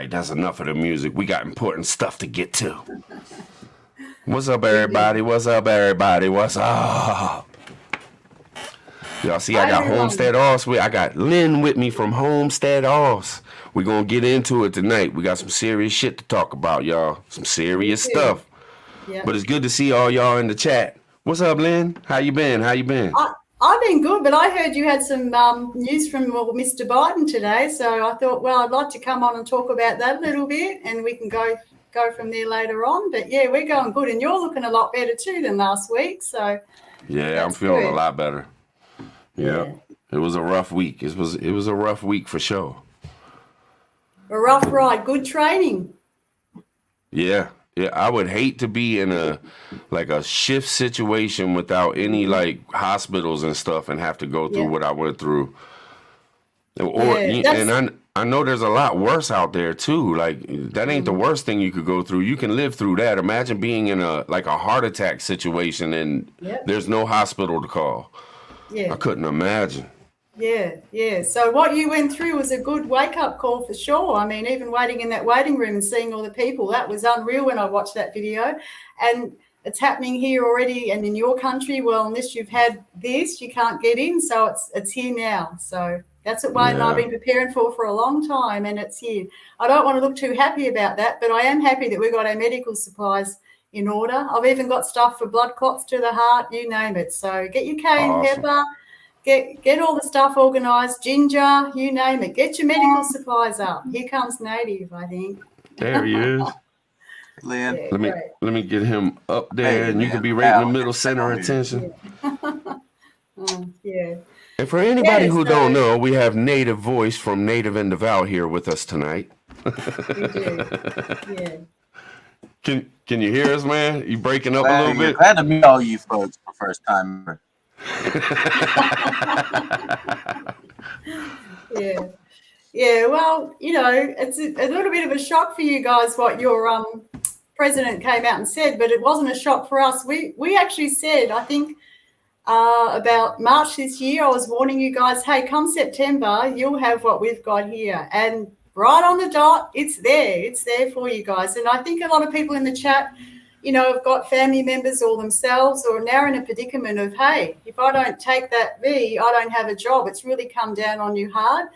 That's enough of the music. We got important stuff to get to. What's up, everybody? What's up, everybody? What's up? Y'all see, I got Homestead Aus. I got Lynn with me from Homestead Aus. We're going to get into it tonight. We got some serious shit to talk about, y'all. Some serious stuff. Yep. But it's good to see all y'all in the chat. What's up, Lynn? How you been? I've been good, but I heard you had some news from Mr. Biden today, so I thought, well, I'd like to come on and talk about that a little bit, and we can go from there later on. But yeah, we're going good, and you're looking a lot better too than last week. So yeah, I'm feeling a lot better. Yeah, it was a rough week. It was a rough week for sure. A rough ride, good training. Yeah. Yeah, I would hate to be in a shift situation without any hospitals and stuff and have to go through what I went through. And I know there's a lot worse out there too. Like that ain't the worst thing you could go through. You can live through that. Imagine being in a heart attack situation and there's no hospital to call. Yeah. I couldn't imagine. Yeah. So what you went through was a good wake-up call for sure. I mean, even waiting in that waiting room and seeing all the people, that was unreal when I watched that video. And it's happening here already and in your country. Well, unless you've had this, you can't get in. So it's here now. So that's what Wayne and I have been preparing for a long time, and it's here. I don't want to look too happy about that, but I am happy that we've got our medical supplies in order. I've even got stuff for blood clots to the heart, you name it. So get your cayenne pepper. Get all the stuff organised, ginger, you name it. Get your medical supplies up. Here comes Native, I think. There he is. Lynn. Yeah, let me get him up there, and you can be right in the middle center of attention. Yeah. And for anybody who don't know, we have Native Voice from Native and Devout here with us tonight. We do. Yeah. Can you hear us, man? You breaking up a little bit? Glad to meet all you folks for the first time ever. Yeah. Well, it's a little bit of a shock for you guys what your president came out and said, but it wasn't a shock for us. We actually said, I think about March this year, I was warning you guys, hey, come September, you'll have what we've got here. And right on the dot, it's there for you guys. And I think a lot of people in the chat, have got family members or themselves or now in a predicament of, hey, if I don't take that V, I don't have a job. It's really come down on you hard.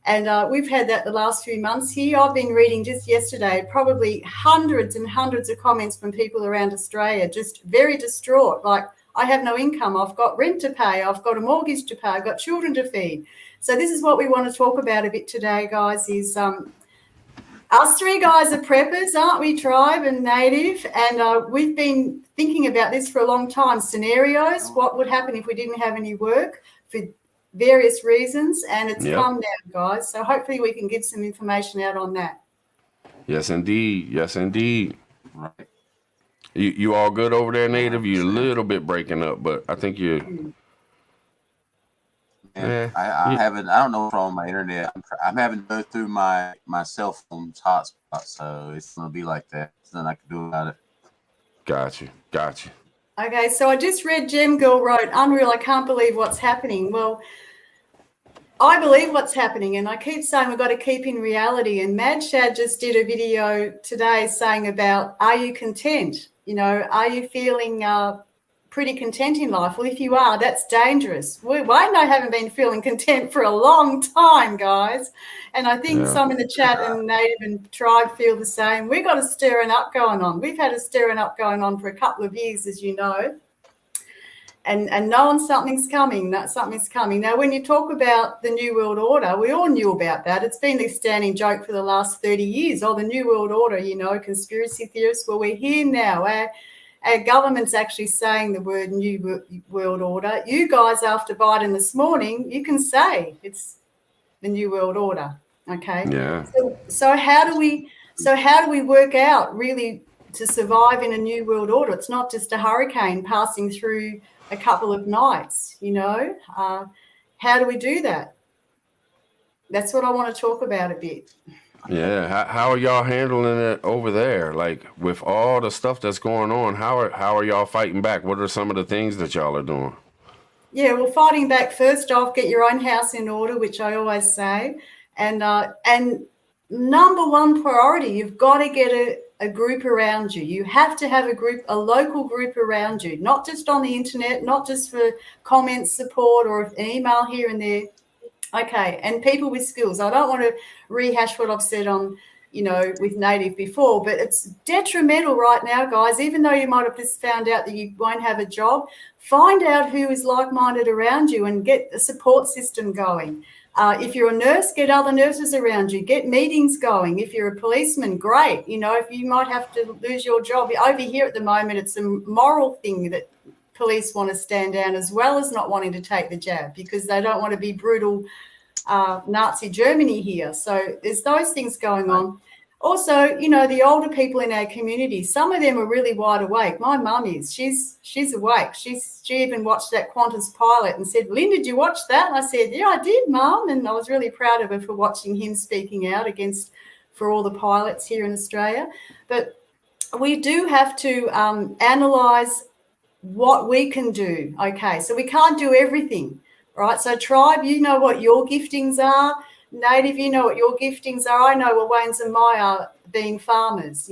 And we've had that the last few months here. I've been reading just yesterday, probably hundreds and hundreds of comments from people around Australia, just very distraught. Like, I have no income. I've got rent to pay. I've got a mortgage to pay. I've got children to feed. So this is what we want to talk about a bit today, guys, is us three guys are preppers, aren't we, Tribe and Native? And we've been thinking about this for a long time, scenarios, what would happen if we didn't have any work for various reasons, and it's come down, guys. So hopefully we can give some information out on that. Yes, indeed. Right. You all good over there, Native? You're a little bit breaking up, but I think you... I haven't. I don't know what's wrong with my internet. I'm having to go through my cell phone's hotspot, so it's gonna be like that. There's nothing I can do about it. Got you. Okay, so I just read Gem Girl wrote, unreal, I can't believe what's happening. Well, I believe what's happening, and I keep saying we've got to keep in reality. And Mad Shad just did a video today saying about, are you content? Are you feeling pretty content in life? Well, if you are, that's dangerous. Wayne and I haven't been feeling content for a long time, guys. And I think some in the chat and Native and Tribe feel the same. We've got a stirring up going on. We've had a stirring up going on for a couple of years, as you know. And knowing something's coming. Now, when you talk about the New World Order, we all knew about that. It's been the standing joke for the last 30 years. Oh, the New World Order, conspiracy theorists. Well, we're here now. Our government's actually saying the word New World Order. You guys, after Biden this morning, you can say it's the New World Order. Okay. Yeah. So how do we work out really to survive in a New World Order? It's not just a hurricane passing through a couple of nights, how do we do that? That's what I want to talk about a bit. Yeah. How are y'all handling it over there? Like with all the stuff that's going on, how are y'all fighting back? What are some of the things that y'all are doing? Yeah, well, fighting back, first off, get your own house in order, which I always say. And number one priority, you've got to get a group around you. You have to have a local group around you, not just on the internet, not just for comments, support, or an email here and there. Okay, and people with skills. I don't want to rehash what I've said on, with Native before, but it's detrimental right now, guys. Even though you might have just found out that you won't have a job, find out who is like-minded around you and get a support system going. If you're a nurse, get other nurses around you. Get meetings going. If you're a policeman, great. If you might have to lose your job. Over here at the moment, it's a moral thing that police want to stand down, as well as not wanting to take the jab, because they don't want to be brutal Nazi Germany here. So there's those things going on. Also, the older people in our community, some of them are really wide awake. My mum is. She's awake. She even watched that Qantas pilot and said, "Lynn, did you watch that?" And I said, "Yeah, I did, Mum." And I was really proud of her for watching him speaking out for all the pilots here in Australia. But we do have to analyse what we can do. Okay, so we can't do everything, right? So tribe, you know what your giftings are. Native, you know what your giftings are. I know what Wayne's and my are, being farmers,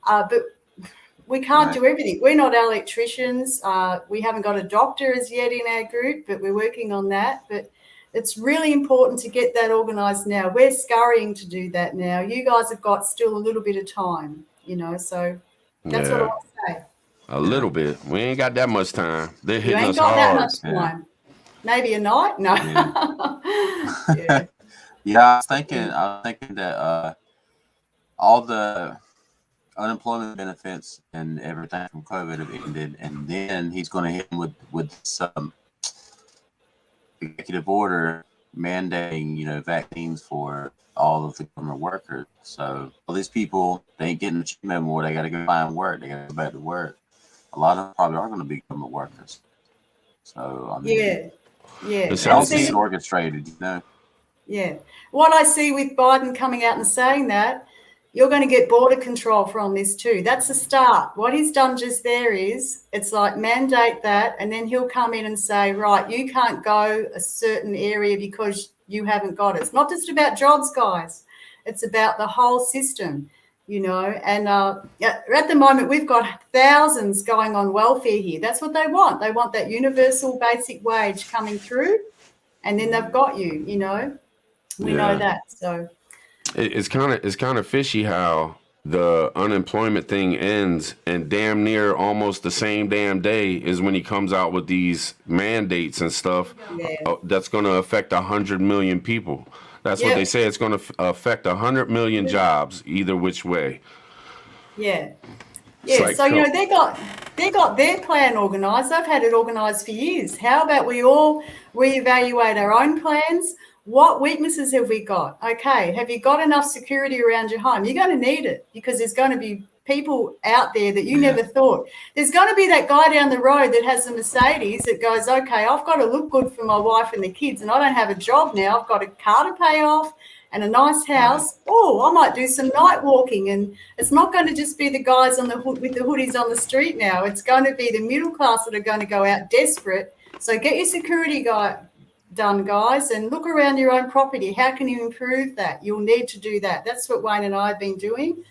but we can't do everything. We're not electricians. We haven't got a doctor as yet in our group, but we're working on that. But it's really important to get that organised now. We're scurrying to do that now. You guys have got still a little bit of time, so that's what I want to say. A little bit. We ain't got that much time. They're You hitting ain't us got hard. that much time. Maybe a night? No. Yeah. Yeah, I was thinking that all the unemployment benefits and everything from COVID have ended, and then he's going to hit him with some executive order mandating, vaccines for all of the government workers. So all these people, they ain't getting the check anymore. They got to go find work. They got to go back to work. A lot of them probably are going to be government workers. So I mean, yeah. It's all being orchestrated, Yeah. What I see with Biden coming out and saying that, you're going to get border control from this too. That's the start. What he's done just there is, it's like mandate that, and then he'll come in and say, right, you can't go a certain area because you haven't got it. It's not just about jobs, guys. It's about the whole system, and at the moment we've got thousands going on welfare here. That's what they want. They want that universal basic wage coming through, and then they've got you, We know that. So it's kind of fishy how the unemployment thing ends, and damn near almost the same damn day is when he comes out with these mandates and stuff. That's going to affect 100 million people. That's what they say. It's going to affect 100 million jobs either which way. Yeah. Like, so they got their plan organised. They've had it organised for years. How about we all reevaluate our own plans? What weaknesses have we got? Okay, have you got enough security around your home? You're going to need it, because there's going to be people out there that you never thought. There's going to be that guy down the road that has a Mercedes that goes, okay, I've got to look good for my wife and the kids, and I don't have a job now. I've got a car to pay off and a nice house. Oh, I might do some night walking. And it's not going to just be the guys on the hood with the hoodies on the street now. It's going to be the middle class that are going to go out desperate. So get your security done, guys, and look around your own property. How can you improve that? You'll need to do that. That's what Wayne and I have been doing.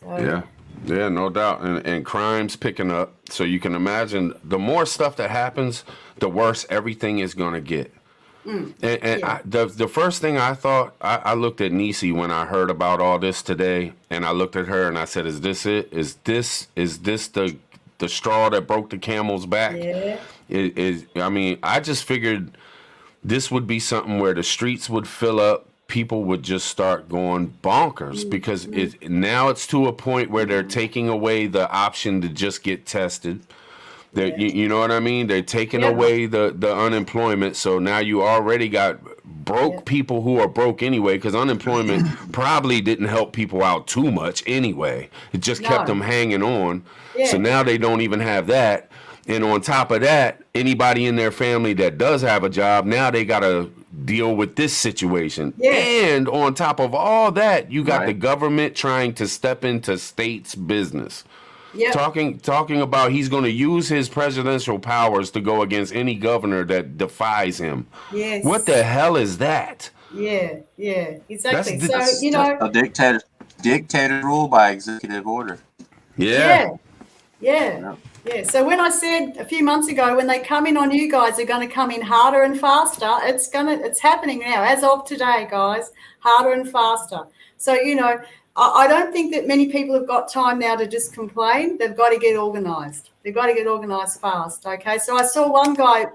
Yeah, no doubt. And crime's picking up. So you can imagine the more stuff that happens, the worse everything is going to get. The first thing I thought, I looked at Nisi when I heard about all this today, and I looked at her and I said, is this it? Is this the straw that broke the camel's back? I just figured this would be something where the streets would fill up. People would just start going bonkers, because now it's to a point where they're taking away the option to just get tested. You know what I mean? They're taking Yeah. away the unemployment. So now you already got broke people who are broke anyway, because unemployment probably didn't help people out too much anyway. It just kept them hanging on. So Yeah. now they don't even have that. And on top of that, anybody in their family that does have a job, now they got to deal with this situation. Yeah. And on top of all that, you got Right. the government trying to step into states' business. Yeah. Talking about he's going to use his presidential powers to go against any governor that defies him. Yes. What the hell is that? Yeah. Yeah. Exactly. That's- So That's a dictator rule by executive order. Yeah. Yeah. So when I said a few months ago, when they come in on you guys, they're going to come in harder and faster. It's happening now, as of today, guys, harder and faster. So I don't think that many people have got time now to just complain. They've got to get organised. They've got to get organised fast. Okay. So I saw one guy.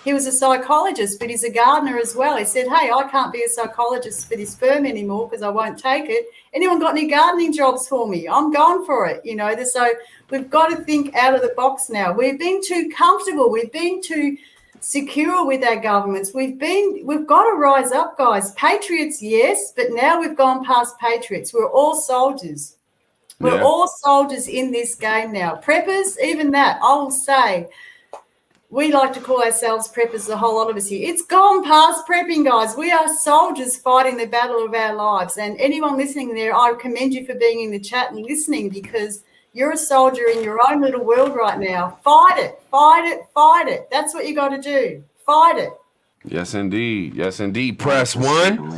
He was a psychologist, but he's a gardener as well. He said, "Hey, I can't be a psychologist for this firm anymore because I won't take it. Anyone got any gardening jobs for me? I'm going for it." So we've got to think out of the box now. We've been too comfortable. We've been too secure with our governments. We've got to rise up, guys. Patriots, yes, but now we've gone past patriots. We're all soldiers. We're all soldiers in this game now. Preppers, even that, I will say, we like to call ourselves preppers, the whole lot of us here. It's gone past prepping, guys. We are soldiers fighting the battle of our lives. And anyone listening there, I commend you for being in the chat and listening, because you're a soldier in your own little world right now. Fight it, fight it, fight it. That's what you got to do. Fight it. Yes, indeed. Yes, indeed. Press 1.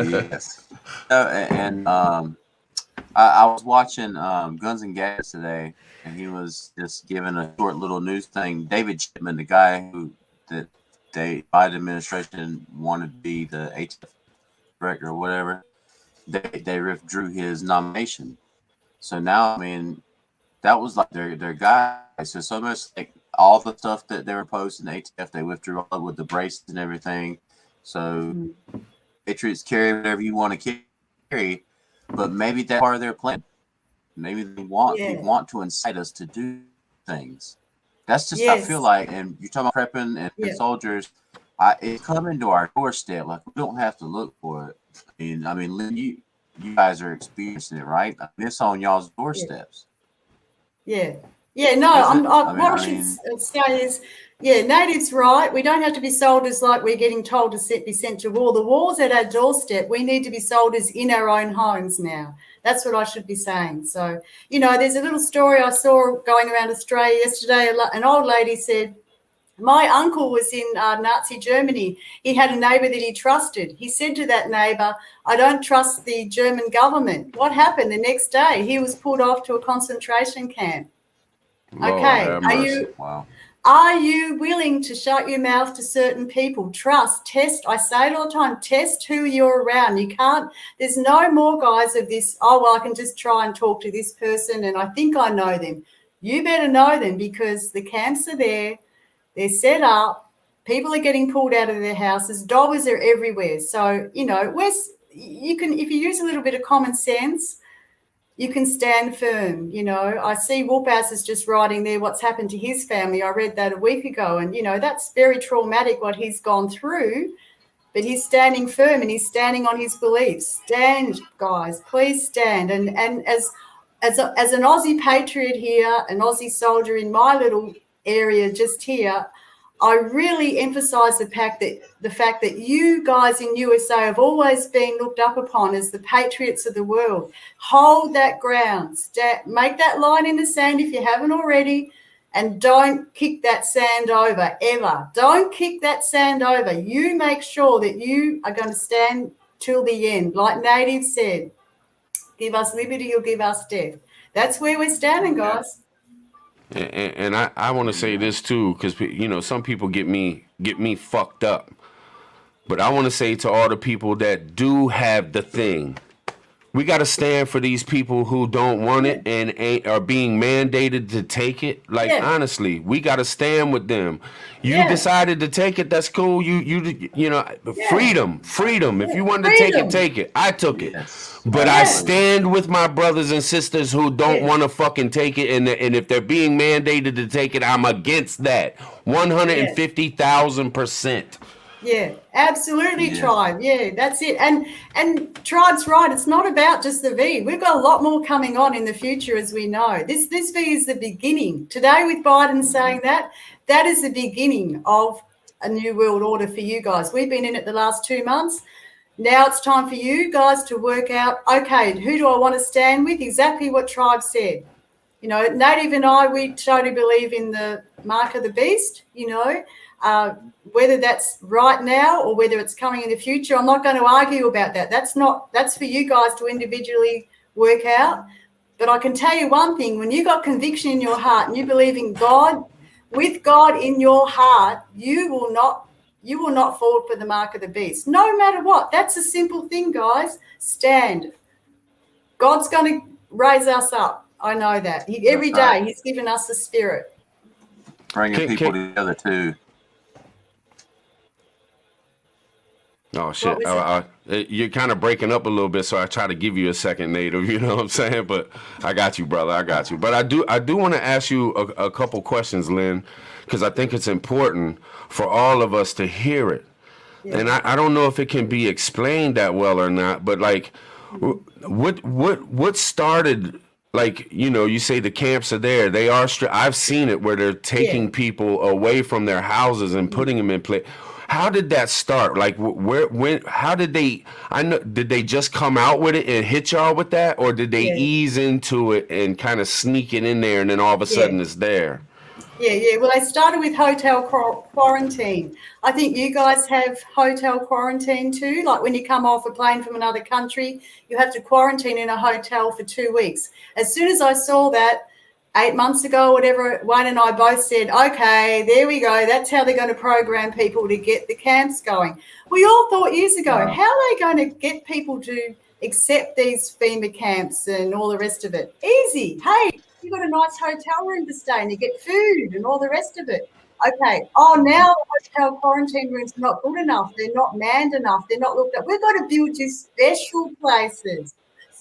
Yes. I was watching Guns and Gas today, and he was just giving a short little news thing. David Chipman, the guy that the Biden administration wanted to be the HF director or whatever, they withdrew his nomination. So now, I mean, that was like their guy. So much like all the stuff that they were posting ATF, they withdrew all with the braces and everything. So Patriots carry whatever you want to carry. But maybe that's part of their plan. Maybe they want to incite us to do things. That's just I feel like. And you're talking about prepping and soldiers. It's coming to our doorstep. Like, we don't have to look for it. I mean, Lynn, you guys are experiencing it, right? I mean, it's on y'all's doorsteps. Yeah. No, what I should say is, Native's right. We don't have to be soldiers like we're getting told to be sent to war. The war's at our doorstep. We need to be soldiers in our own homes now. That's what I should be saying. So, there's a little story I saw going around Australia yesterday. An old lady said, my uncle was in Nazi Germany. He had a neighbour that he trusted. He said to that neighbour, "I don't trust the German government." What happened? The next day, he was pulled off to a concentration camp. Are you willing to shut your mouth to certain people? Trust, test. I say it all the time, test who you're around. You can't, there's no more guys of this, I can just try and talk to this person and I think I know them. You better know them, because the camps are there, they're set up, people are getting pulled out of their houses, dobbers are everywhere. So, you can, if you use a little bit of common sense, you can stand firm. I see Whoop-Ass is just writing there what's happened to his family. I read that a week ago, and, that's very traumatic what he's gone through, but he's standing firm and he's standing on his beliefs. Stand, guys, please stand. And as an Aussie patriot here, an Aussie soldier in my little area just here, I really emphasise the fact that you guys in USA have always been looked up upon as the patriots of the world. Hold that ground. Make that line in the sand if you haven't already, and don't kick that sand over ever. Don't kick that sand over. You make sure that you are going to stand till the end. Like Native said, give us liberty or give us death. That's where we're standing, guys. And I want to say this too, because some people get me fucked up, but I want to say to all the people that do have the thing, We got to stand for these people who don't want it and are being mandated to take it. Like, honestly, we got to stand with them. You decided to take it. That's cool. You know, freedom. If you wanted to take it, take it. I took it. But I stand with my brothers and sisters who don't want to fucking take it. And if they're being mandated to take it, I'm against that. 150,000%. Yeah, absolutely, Tribe. Yeah, that's it. And Tribe's right. It's not about just the V. We've got a lot more coming on in the future, as we know. This V is the beginning. Today, with Biden saying that is the beginning of a new world order for you guys. We've been in it the last 2 months. Now it's time for you guys to work out, okay, who do I want to stand with? Exactly what Tribe said. You know, Native and I, we totally believe in the mark of the beast, you know. Whether that's right now or whether it's coming in the future, I'm not going to argue about that. That's for you guys to individually work out. But I can tell you one thing: when you got conviction in your heart and you believe in God, with God in your heart, you will not fall for the mark of the beast, no matter what. That's a simple thing, guys. Stand. God's going to raise us up. I know that. Every day He's given us the Spirit. Bringing people together too. Oh shit! You're kind of breaking up a little bit, so I try to give you a second, Native. You know what I'm saying? But I got you, brother. I got you. But I do want to ask you a couple questions, Lynn, because I think it's important for all of us to hear it. Yeah. And I don't know if it can be explained that well or not. But like, what started? Like, you know, you say the camps are there. They are. I've seen it where they're taking people away from their houses and putting them in place. How did that start? Like, how did they, did they just come out with it and hit y'all with that? Or did they ease into it and kind of sneak it in there and then all of a sudden it's there? Yeah. Well, they started with hotel quarantine. I think you guys have hotel quarantine too. Like when you come off a plane from another country, you have to quarantine in a hotel for 2 weeks. As soon as I saw that, 8 months ago, whatever, Wayne and I both said, okay, there we go. That's how they're going to program people to get the camps going. We all thought years ago, how are they going to get people to accept these FEMA camps and all the rest of it? Easy. Hey, you've got a nice hotel room to stay in. You get food and all the rest of it. Okay. Oh, now hotel quarantine rooms are not good enough. They're not manned enough. They're not looked at. We've got to build you special places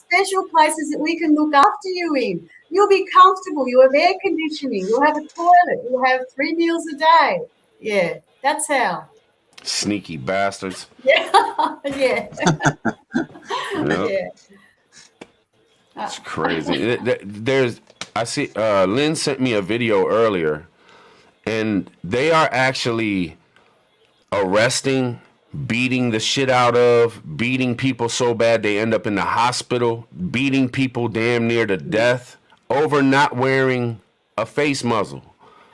that we can look after you in. You'll be comfortable. You have air conditioning. You'll have a toilet. You'll have 3 meals a day. Yeah, that's how. Sneaky bastards. Yeah, yeah. Yeah. It's crazy. I see, Lynn sent me a video earlier, and they are actually arresting, beating the shit out of, beating people so bad they end up in the hospital, beating people damn near to death over not wearing a face muzzle.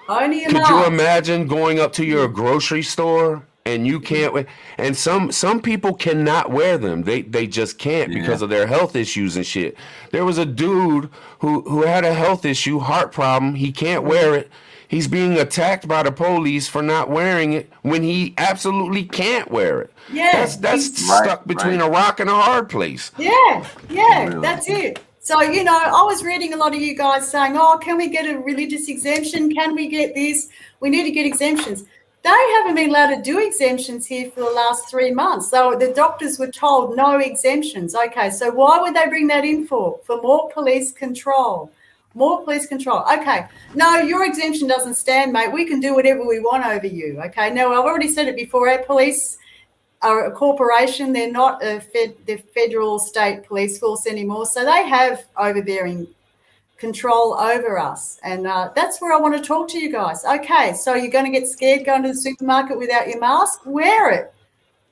Only a Could mask. you imagine going up to your grocery store and you can't wear, and some people cannot wear them. They just can't because of their health issues and shit. There was a dude who had a health issue, heart problem. He can't wear it. He's being attacked by the police for not wearing it when he absolutely can't wear it. Yeah, that's stuck between a rock and a hard place. Yeah, that's it. So, you know, I was reading a lot of you guys saying, oh, can we get a religious exemption? Can we get this? We need to get exemptions. They haven't been allowed to do exemptions here for the last 3 months. So the doctors were told no exemptions. Okay, so why would they bring that in for? For more police control. More police control. Okay. No, your exemption doesn't stand, mate. We can do whatever we want over you. Okay. Now, I've already said it before. Our police are a corporation. They're not the federal state police force anymore. So they have overbearing control over us. And that's where I want to talk to you guys. Okay. So you're going to get scared going to the supermarket without your mask? Wear it.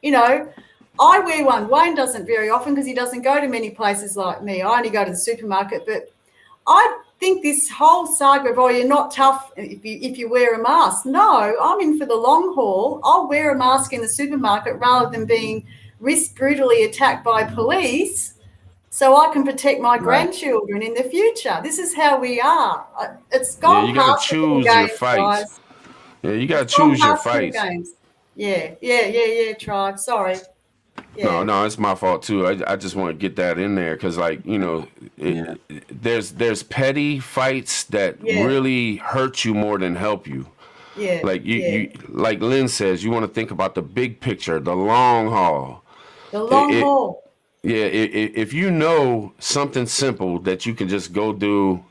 You know, I wear one. Wayne doesn't very often because he doesn't go to many places like me. I only go to the supermarket. But I think this whole saga of, oh, you're not tough if you wear a mask. No, I'm in for the long haul. I'll wear a mask in the supermarket rather than being brutally attacked by police so I can protect my grandchildren in the future. This is how we are. It's gone you got past to choose your fights. Guys. Yeah, you got to choose your fights. Yeah, Tribe. Sorry. Yeah. No, it's my fault too. I just want to get that in there because, like, you know, Yeah. there's petty fights that Yeah. really hurt you more than help you. Yeah. Like Yeah. you like Lynn says, you want to think about the big picture, the long haul. The It, long it haul. yeah, if you know something simple that you can just go do,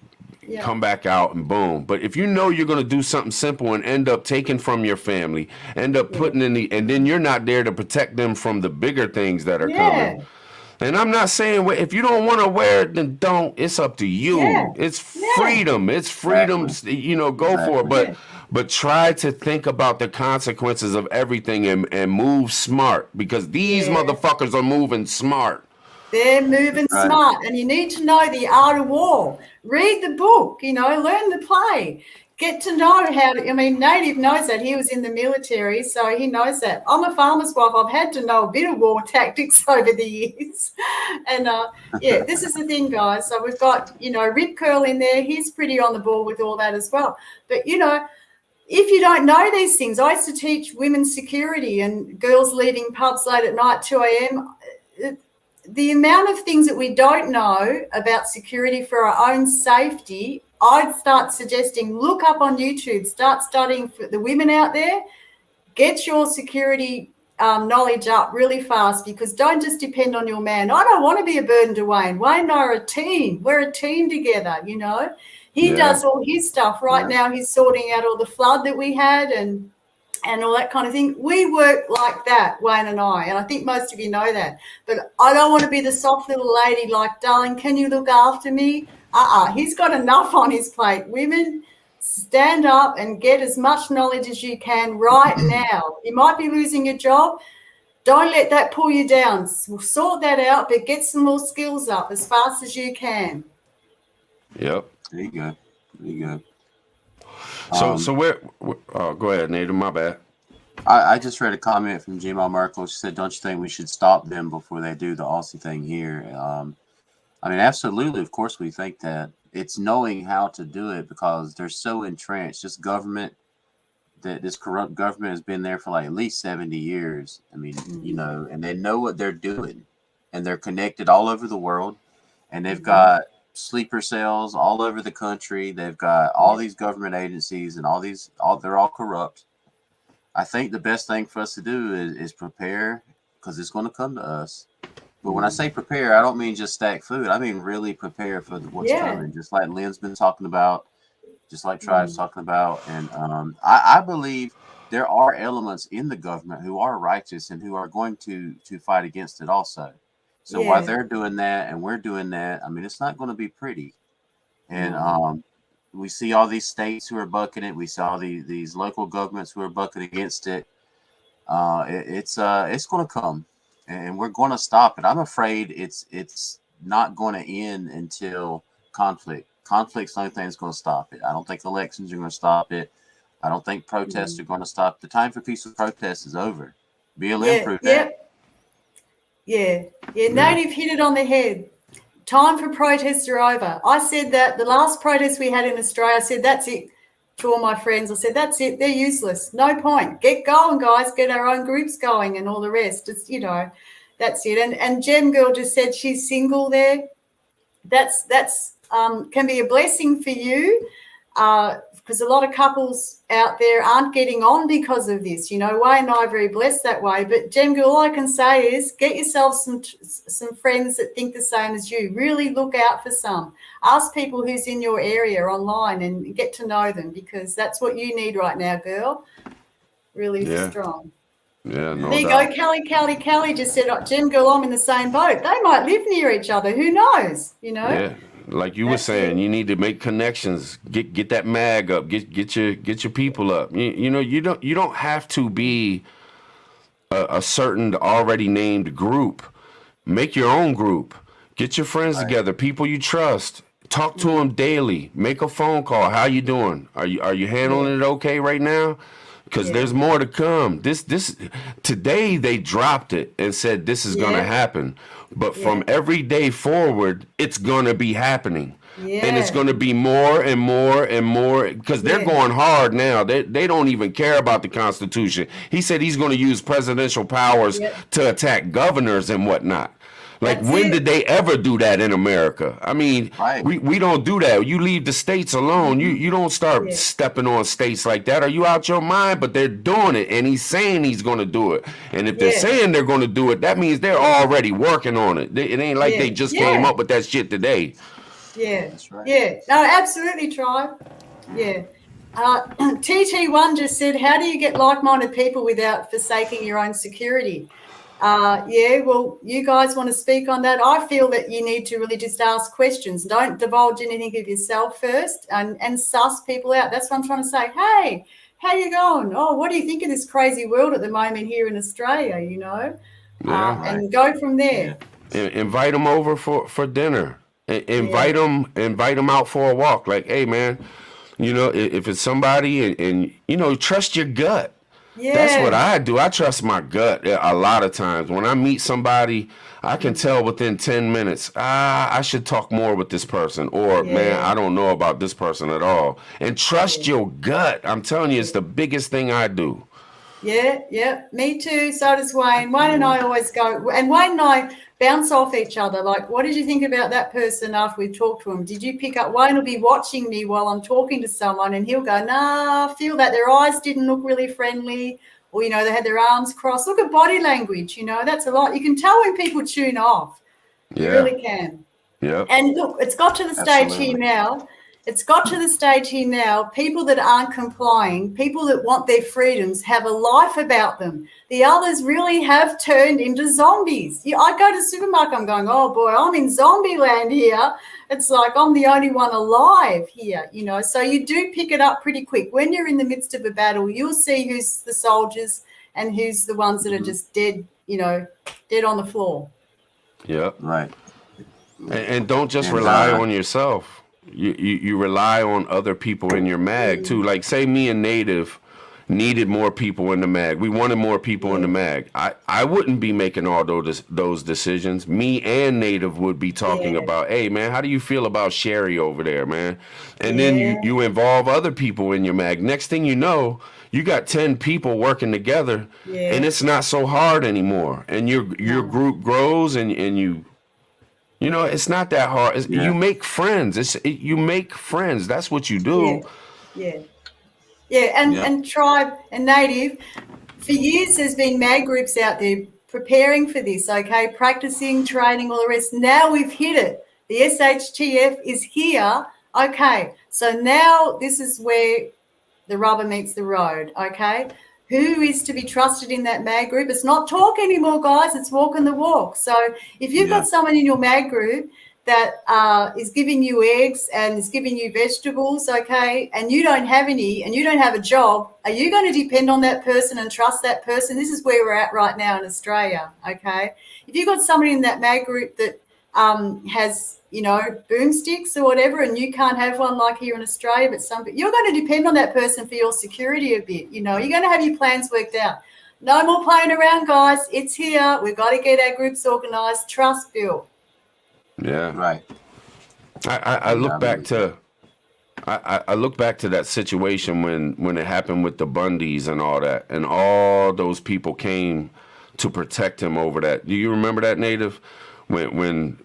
Yeah. come back out and boom. But if you know you're going to do something simple and end up taking from your family, end up Yeah. putting in and then you're not there to protect them from the bigger things that are coming. Yeah. And I'm not saying if you don't want to wear it, then don't. It's up to Yeah. you. It's Yeah. freedom. It's freedom. Exactly. You know, go for it. Exactly. Yeah. But try to think about the consequences of everything and move smart because these Yeah. motherfuckers are moving smart. They're moving Right. smart, and you need to know the art of war. Read the book, learn the play. Get to know how to, Native knows that. He was in the military, so he knows that. I'm a farmer's wife. I've had to know a bit of war tactics over the years. And yeah, this is the thing, guys. So we've got, Rip Curl in there. He's pretty on the ball with all that as well. But, if you don't know these things, I used to teach women's security and girls leaving pubs late at night, 2 a.m. The amount of things that we don't know about security for our own safety, I'd start suggesting look up on YouTube, start studying for the women out there, get your security knowledge up really fast because don't just depend on your man. I don't want to be a burden to Wayne. Wayne and I are a team. We're a team together, He does all his stuff. Right now he's sorting out all the flood that we had and all that kind of thing. We work like that, Wayne and I think most of you know that. But I don't want to be the soft little lady like, darling, can you look after me? He's got enough on his plate. Women, stand up and get as much knowledge as you can right now. You might be losing your job. Don't let that pull you down. We'll sort that out, but get some more skills up as fast as you can. Yep. There you go. There you go. So where go ahead, Nathan, my bad. I just read a comment from Gmail Merkel. She said, don't you think we should stop them before they do the Aussie thing here? Absolutely. Of course, we think that. It's knowing how to do it because they're so entrenched. This corrupt government has been there for like at least 70 years. And they know what they're doing. And they're connected all over the world. And they've got sleeper cells all over the country. They've got all these government agencies and they're all corrupt. I think the best thing for us to do is prepare because it's going to come to us. But when I say prepare, I don't mean just stack food. I mean really prepare for what's coming. Just like Lynn's been talking about, just like Tribe's talking about. And I believe there are elements in the government who are righteous and who are going to fight against it also. So while they're doing that and we're doing that, it's not going to be pretty. And we see all these states who are bucking it. We saw these local governments who are bucking against it. It's going to come, and we're going to stop it. I'm afraid it's not going to end until conflict. Conflict's the only thing that's going to stop it. I don't think elections are going to stop it. I don't think protests are going to stop. The time for peaceful protest is over. BLM proved that. Yeah. Native hit it on the head. Time for protests are over. I said that the last protest we had in Australia, I said, that's it to all my friends. I said, that's it. They're useless. No point. Get going, guys. Get our own groups going and all the rest. It's, that's it. And Gem Girl just said she's single there. That's can be a blessing for you because a lot of couples out there aren't getting on because of this. Wayne and I are very blessed that way. But Gem Girl, all I can say is get yourself some friends that think the same as you. Really look out for some. Ask people who's in your area online and get to know them because that's what you need right now, girl. Really strong. Yeah, no there you doubt. go. Kelly just said, Gem Girl, I'm in the same boat. They might live near each other. Who knows? Yeah. Like you were saying, you need to make connections. Get that mag up. Get your people up. You don't have to be a certain already named group. Make your own group. Get your friends together. People you trust. Talk to them daily. Make a phone call. How you doing? Are you handling it okay right now? Because there's more to come. This today they dropped it and said this is gonna happen. But from every day forward, it's gonna be happening. And it's Yeah. going to be more and more and more because they're Yeah. going hard now. They don't even care about the Constitution. He said he's going to use presidential powers Yep. to attack governors and whatnot. Like, That's when it. did they ever do that in America? I mean, Right. we don't do that. You leave the states alone. You don't start Yeah. stepping on states like that. Are you out your mind? But they're doing it, and he's saying he's going to do it. And if they're Yeah. saying they're going to do it, that means they're already working on it. It ain't like Yeah. they just came Yeah. up with that shit today. Yeah. That's right. Yeah. No, absolutely, Tribe. Yeah. TT1 just said, how do you get like-minded people without forsaking your own security? Yeah, well, you guys want to speak on that? I feel that you need to really just ask questions. Don't divulge anything of yourself first, and suss people out. That's what I'm trying to say. Hey, how you going? Oh, what do you think of this crazy world at the moment here in Australia, you know? Yeah. And go from there. Invite them over for dinner. Invite Yeah. them out for a walk. Like, hey, man, you know, if it's somebody and you know, trust your gut. Yeah. That's what I do. I trust my gut a lot of times. When I meet somebody, I can tell within 10 minutes, I should talk more with this person. Or, man, Yeah. I don't know about this person at all. And trust your gut. I'm telling you, it's the biggest thing I do. Yeah, me too. So does Wayne. Wayne and I always go, and Wayne and I bounce off each other. Like, what did you think about that person after we talked to him? Did you pick up? Wayne will be watching me while I'm talking to someone, and he'll go, nah, I feel that their eyes didn't look really friendly, or, you know, they had their arms crossed. Look at body language, you know, that's a lot. You can tell when people tune off. You Yeah. really can. Yeah. And look, it's got to the stage Absolutely. here now. It's got to the stage here now. People that aren't complying, people that want their freedoms, have a life about them. The others really have turned into zombies. I go to the supermarket, I'm going, oh boy, I'm in zombie land here. It's like I'm the only one alive here, you know. So you do pick it up pretty quick. When you're in the midst of a battle, you'll see who's the soldiers and who's the ones that are just dead, you know, dead on the floor. Yeah. Right. And don't just And, rely on yourself. You rely on other people in your mag too. Like, say me and Native needed more people in the mag. We wanted more people in the mag. I wouldn't be making all those decisions. Me and Native would be talking about, hey man, how do you feel about Sherry over there, man? And then you involve other people in your mag. Next thing you know, you got 10 people working together, and it's not so hard anymore. And your group grows, and you know, it's not that hard. You make friends. You make friends. That's what you do. Yeah. And Tribe and Native, for years there's been mag groups out there preparing for this, okay, practicing, training, all the rest. Now we've hit it. The SHTF is here. Okay, so now this is where the rubber meets the road, okay? Who is to be trusted in that mag group? It's not talk anymore, guys. It's walking the walk. So if you've got someone in your mag group that is giving you eggs and is giving you vegetables, okay, and you don't have any and you don't have a job, are you going to depend on that person and trust that person? This is where we're at right now in Australia, okay? If you've got somebody in that mag group that has, you know, boomsticks or whatever, and you can't have one like here in Australia, but you're going to depend on that person for your security a bit. You know, you're going to have your plans worked out. No more playing around, guys. It's here. We've got to get our groups organised. Trust built. Yeah. Right. I look back to I look back to that situation when it happened with the Bundys and all that, and all those people came to protect him over that. Do you remember that, Native? When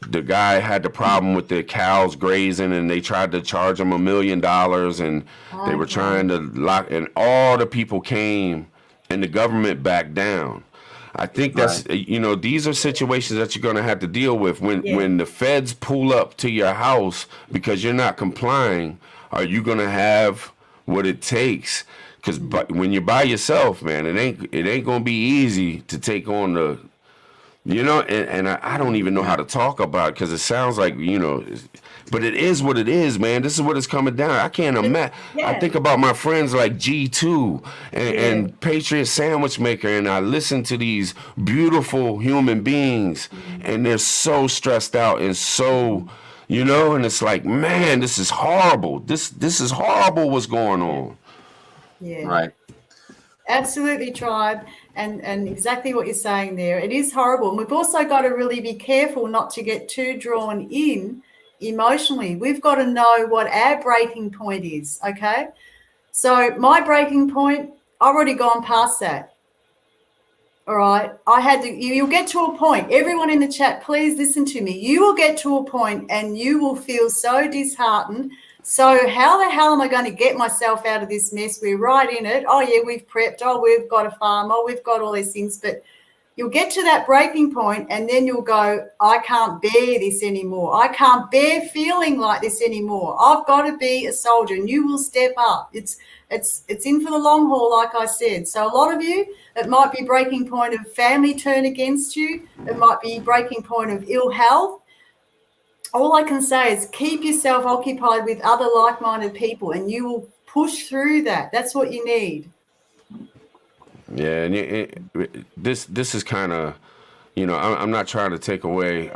the guy had the problem with the cows grazing, and they tried to charge him $1 million, and they were trying to lock, and all the people came, and the government backed down. I think that's, you know, these are situations that you're going to have to deal with when the feds pull up to your house because you're not complying. Are you going to have what it takes? Because when you're by yourself, man, it ain't going to be easy to take on the, you know, and I don't even know how to talk about it because it sounds like, you know, but it is what it is, man. This is what it's coming down. I can't imagine. I think about my friends like G2 and Patriot Sandwich Maker, and I listen to these beautiful human beings, and they're so stressed out and so, you know, and it's like, man, this is horrible. This is horrible what's going on. Yeah. Right. Absolutely, Tribe, and exactly what you're saying there. It is horrible. And we've also got to really be careful not to get too drawn in emotionally. We've got to know what our breaking point is, okay? So my breaking point, I've already gone past that. All right. You'll get to a point. Everyone in the chat, please listen to me. You will get to a point and you will feel so disheartened. So how the hell am I going to get myself out of this mess? We're right in it. Oh, yeah, we've prepped. Oh, we've got a farm. Oh, we've got all these things. But you'll get to that breaking point and then you'll go, I can't bear this anymore. I can't bear feeling like this anymore. I've got to be a soldier, and you will step up. It's in for the long haul, like I said. So a lot of you, it might be breaking point of family turn against you. It might be breaking point of ill health. All I can say is keep yourself occupied with other like-minded people and you will push through that. That's what you need. Yeah, and this is kind of, I'm not trying to take away.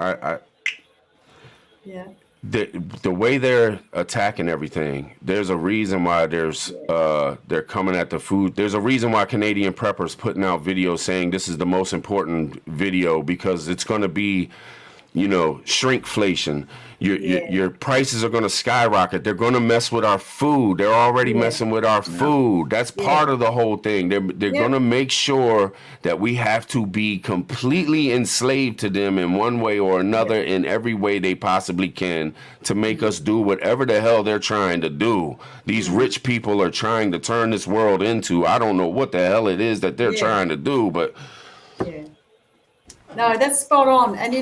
Yeah. The way they're attacking everything, there's a reason why they're coming at the food. There's a reason why Canadian preppers putting out videos saying this is the most important video, because it's going to be, shrinkflation. Your prices are going to skyrocket. They're going to mess with our food. They're already messing with our food. That's part of the whole thing. They're going to make sure that we have to be completely enslaved to them in one way or another, in every way they possibly can, to make us do whatever the hell they're trying to do. These rich people are trying to turn this world into, I don't know what the hell it is that they're trying to do, but no, that's spot on. And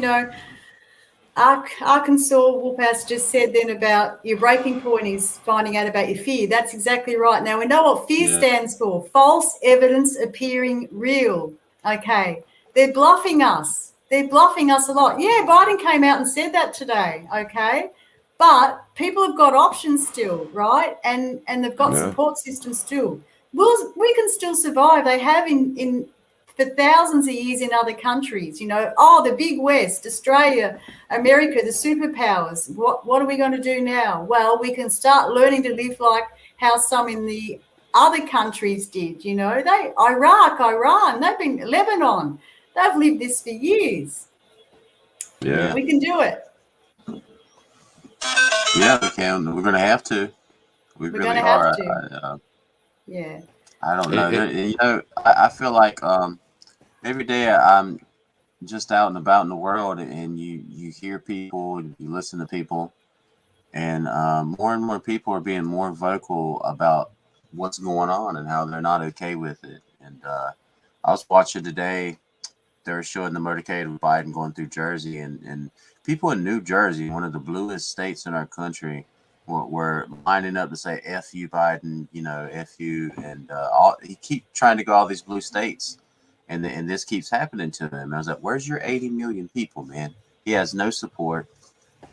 Arkansas Wolfhouse just said then about your breaking point is finding out about your fear. That's exactly right. Now we know what fear stands for: false evidence appearing real. Okay, they're bluffing us. They're bluffing us a lot. Yeah, Biden came out and said that today. Okay, but people have got options still, right? And they've got support systems still. We can still survive. They have in for thousands of years in other countries. The big West, Australia, America, the superpowers. What are we going to do now? Well, we can start learning to live like how some in the other countries did. Iraq, Iran, Lebanon, they've lived this for years. Yeah, we can do it. Yeah, we can. We're going to have to. We We're really gonna are. have to. I don't know. I feel like every day I'm just out and about in the world, and you hear people and you listen to people, and more and more people are being more vocal about what's going on and how they're not okay with it. And I was watching today, they were showing the motorcade of Biden going through Jersey, and people in New Jersey, one of the bluest states in our country, were lining up to say "F you, Biden," "F you," and he keep trying to go all these blue states, and this keeps happening to him. And I was like, "Where's your 80 million people, man?" He has no support,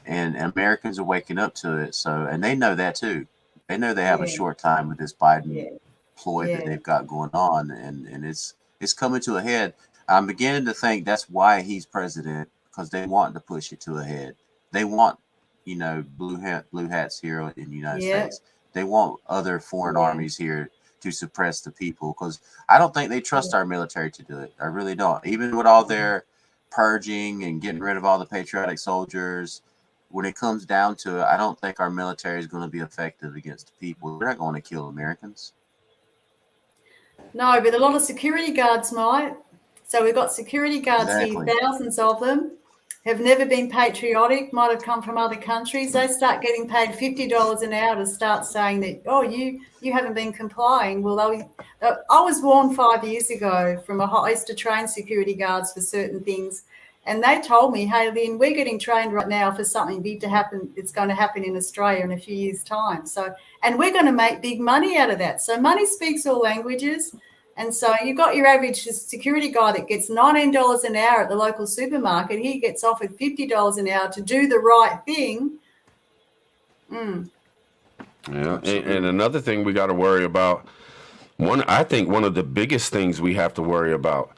and Americans are waking up to it. So, and they know that too. They know they have a short time with this Biden ploy that they've got going on, and it's coming to a head. I'm beginning to think that's why he's president, because they want to push it to a head. They want blue hats here in the United States. They want other foreign armies here to suppress the people, because I don't think they trust our military to do it. I really don't. Even with all their purging and getting rid of all the patriotic soldiers, when it comes down to it, I don't think our military is going to be effective against the people. They're not going to kill Americans. No, but a lot of security guards might. So we've got security guards here, thousands of them, have never been patriotic, might have come from other countries. They start getting paid $50 an hour to start saying that, oh, you haven't been complying. Well, I was warned 5 years ago I used to train security guards for certain things, and they told me, hey, Lynn, we're getting trained right now for something big to happen. It's going to happen in Australia in a few years' time. So, and we're going to make big money out of that. So money speaks all languages. And so you've got your average security guy that gets $19 an hour at the local supermarket. He gets offered $50 an hour to do the right thing. Yeah, and another thing we got to worry about, I think one of the biggest things we have to worry about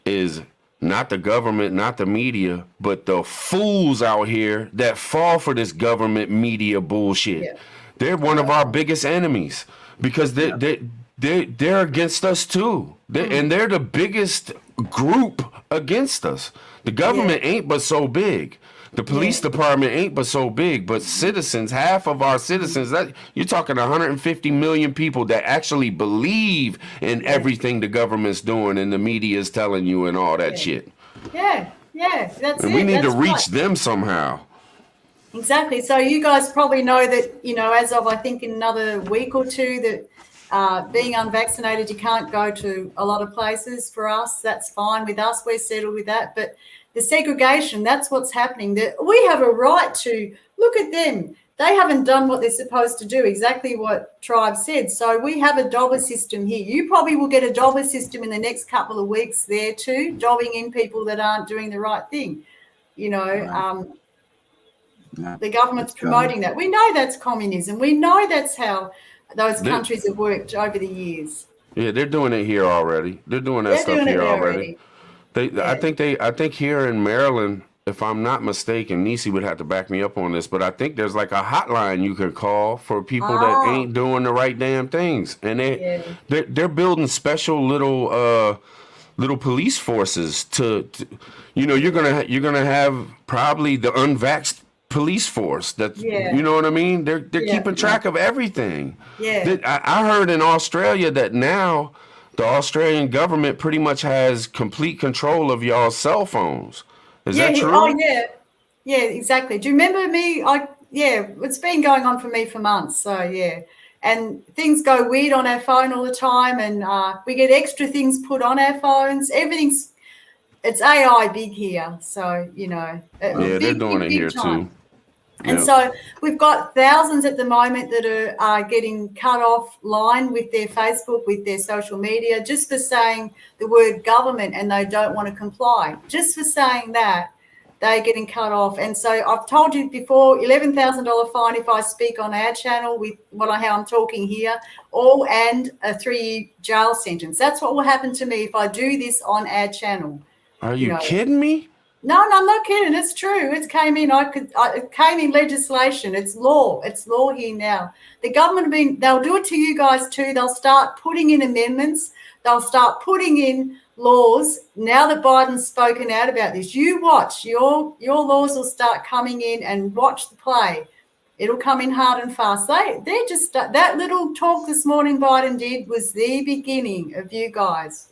is not the government, not the media, but the fools out here that fall for this government media bullshit. Yeah. They're one of our biggest enemies, because they're against us too. And they're the biggest group against us. The government ain't but so big. The police department ain't but so big, but citizens, half of our citizens, that you're talking 150 million people that actually believe in everything the government's doing and the media is telling you and all that shit. Yeah, that's And it. we need to That's reach right. them somehow. Exactly. So you guys probably know that, as of I think in another week or two, that being unvaccinated, you can't go to a lot of places. For us, that's fine with us. We're settled with that. But the segregation, that's what's happening. That we have a right to look at them. They haven't done what they're supposed to do, exactly what Tribe said. So we have a dobber system here. You probably will get a dobber system in the next couple of weeks there too, dobbing in people that aren't doing the right thing. Right. The government's promoting that. We know that's communism. We know that's how those countries have worked over the years. Yeah, they're doing it here already. They're doing that They're stuff doing it here there already. already. I think here in Maryland, if I'm not mistaken, Nisi would have to back me up on this, but I think there's like a hotline you could call for people that ain't doing the right damn things, and they're building special little police forces to you're gonna have probably the unvaxxed police force that you know what I mean. They're keeping track of everything. I heard in Australia that now the Australian government pretty much has complete control of y'all's cell phones. Is that true? Oh, yeah, exactly. Do you remember me? It's been going on for me for months. So yeah, and things go weird on our phone all the time, and we get extra things put on our phones. It's AI big here, so they're doing it here time. too. And so we've got thousands at the moment that are getting cut off line with their Facebook, with their social media, just for saying the word government and they don't want to comply. Just for saying that, they're getting cut off. And so I've told you before, $11,000 fine if I speak on our channel with how I'm talking here, and a 3-year jail sentence. That's what will happen to me if I do this on our channel. Are you kidding me? No, I'm not kidding. It's true. It came in. It came in legislation. It's law. It's law here now. The government they'll do it to you guys too. They'll start putting in amendments. They'll start putting in laws. Now that Biden's spoken out about this, you watch. Your laws will start coming in, and watch the play. It'll come in hard and fast. They're just that little talk this morning Biden did was the beginning of you guys.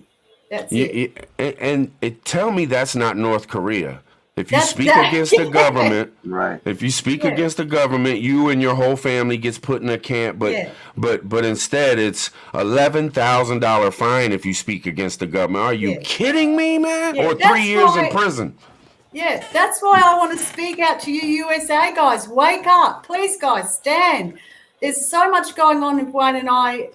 That's it. And tell me that's not North Korea. If you speak against the government, right? If you speak against the government, you and your whole family gets put in a camp. But instead, it's $11,000 fine if you speak against the government. Are you kidding me, man? Or 3 years in prison? Yeah, that's why I want to speak out to you, USA guys. Wake up, please, guys. Stand. There's so much going on with Wayne and I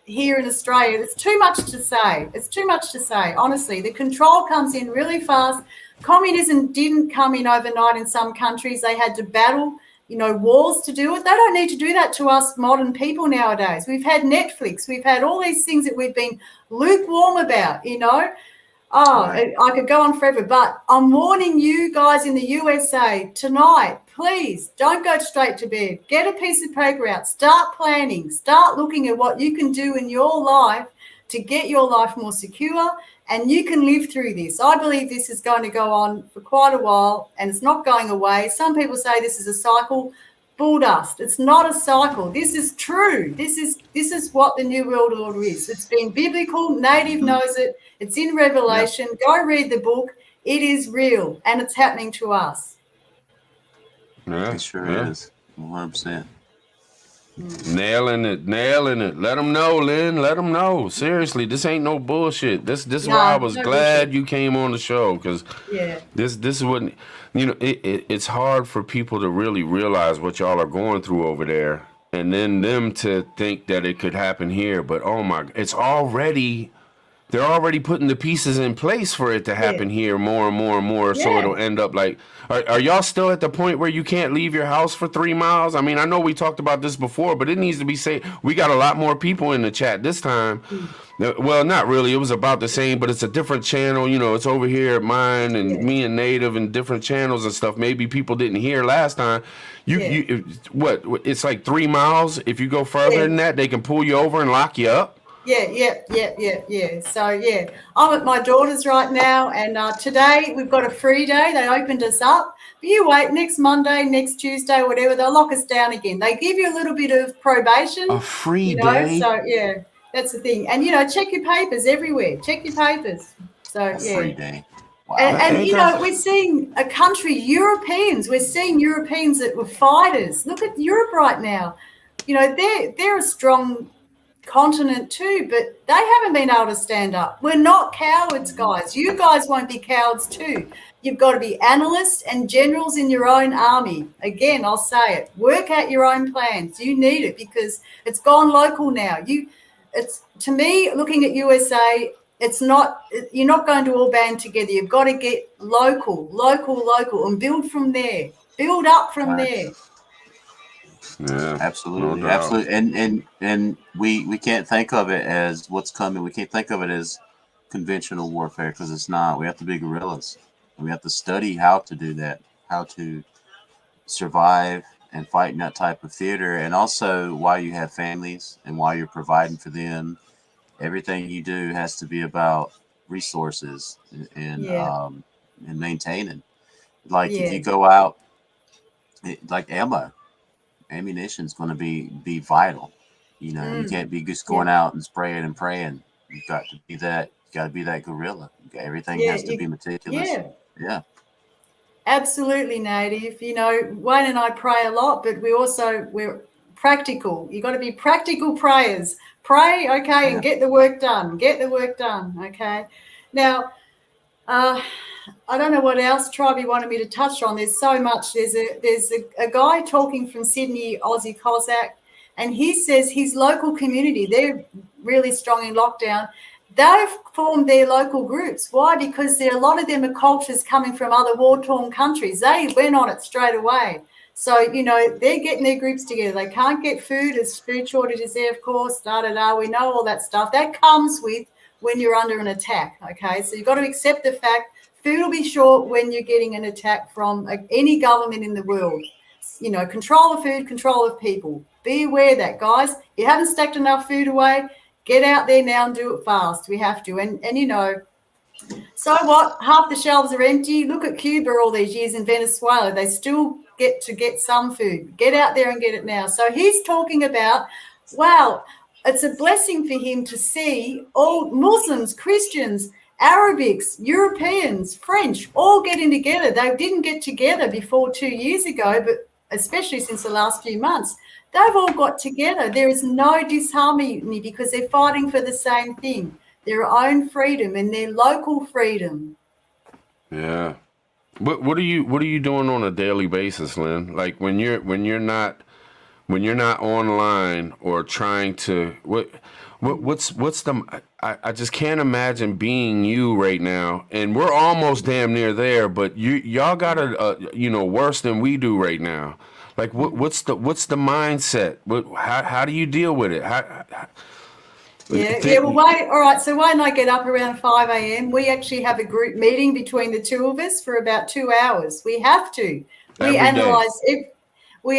here in Australia. It's too much to say. It's too much to say, honestly. The control comes in really fast. Communism didn't come in overnight in some countries. They had to battle, wars to do it. They don't need to do that to us modern people nowadays. We've had Netflix. We've had all these things that we've been lukewarm about, I could go on forever, but I'm warning you guys in the USA tonight, please don't go straight to bed. Get a piece of paper out. Start planning. Start looking at what you can do in your life to get your life more secure, and you can live through this. I believe this is going to go on for quite a while, and it's not going away. Some people say this is a cycle. Bull dust. It's not a cycle. This is true. This is what the New World Order is. It's been biblical. Native knows it. It's in Revelation. Go read the book. It is real, and it's happening to us. It sure is. 100%. Nailing it. Let them know, Lynn. Let them know. Seriously, this ain't no bullshit. This is why I was glad bullshit. You came on the show, because this is what it's hard for people to really realize what y'all are going through over there, and then them to think that it could happen here. But they're already putting the pieces in place for it to happen here more and more and more. So it'll end up like, are y'all still at the point where you can't leave your house for 3 miles? I mean, I know we talked about this before, but it needs to be said. We got a lot more people in the chat this time. Well, not really. It was about the same, but it's a different channel. It's over here at mine and me and Native and different channels and stuff. Maybe people didn't hear last time. It's like 3 miles. If you go further than that, they can pull you over and lock you up. Yeah. So, yeah, I'm at my daughter's right now, and today we've got a free day. They opened us up. But you wait, next Monday, next Tuesday, whatever, they'll lock us down again. They give you a little bit of probation, A free day? so, yeah, that's the thing. And, check your papers everywhere. Check your papers. So, A yeah. free day. Wow. And Ain't that- we're seeing a country, Europeans, we're seeing Europeans that were fighters. Look at Europe right now. They're a strong continent too, but they haven't been able to stand up. We're not cowards, guys. You guys won't be cowards too. You've got to be analysts and generals in your own army. Again, I'll say it. Work out your own plans. You need it because it's gone local now. It's to me, looking at USA, you're not going to all band together. You've got to get local, and build from there. Build up from there. Yeah, Absolutely, no doubt. absolutely, and we can't think of it as what's coming. We can't think of it as conventional warfare because it's not. We have to be guerrillas, and we have to study how to do that, how to survive and fight in that type of theater, and also while you have families and while you're providing for them, everything you do has to be about resources and Yeah. and maintaining. Like if Yeah. you go out, like ammunition is going to be vital. You can't be just going out and spraying and praying. You've got to be that. You got to be that guerrilla. Everything Yeah. has to be meticulous. Yeah. Yeah. Absolutely, Native. Wayne and I pray a lot, but we're practical. You got to be practical prayers. Pray, okay, and get the work done. Get the work done, okay. Now, I don't know what else, Tribe, you wanted me to touch on. There's so much. There's a guy talking from Sydney, Aussie Cossack, and he says his local community, they're really strong in lockdown. They've formed their local groups. Why? Because a lot of them are cultures coming from other war-torn countries. They went on it straight away. So, they're getting their groups together. They can't get food. There's food shortages there, of course, da-da-da. We know all that stuff. That comes with when you're under an attack, okay? So you've got to accept the fact food will be short when you're getting an attack from any government in the world. Control of food, control of people. Be aware of that, guys. You haven't stacked enough food away. Get out there now and do it fast. We have to. And so what? Half the shelves are empty. Look at Cuba all these years in Venezuela. They still get some food. Get out there and get it now. So he's talking about, wow, it's a blessing for him to see all Muslims, Christians, Arabics, Europeans, French, all getting together. They didn't get together before 2 years ago, but especially since the last few months. They've all got together. There is no disharmony because they're fighting for the same thing, their own freedom and their local freedom. Yeah. What are you doing on a daily basis, Lynn? Like when you're not online or trying to what's the I just can't imagine being you right now, and we're almost damn near there, but y'all got it worse than we do right now. Like what's the mindset? How do you deal with it? Well, all right. So Wayne and I get up around 5 a.m. We actually have a group meeting between the two of us for about 2 hours. We have to. We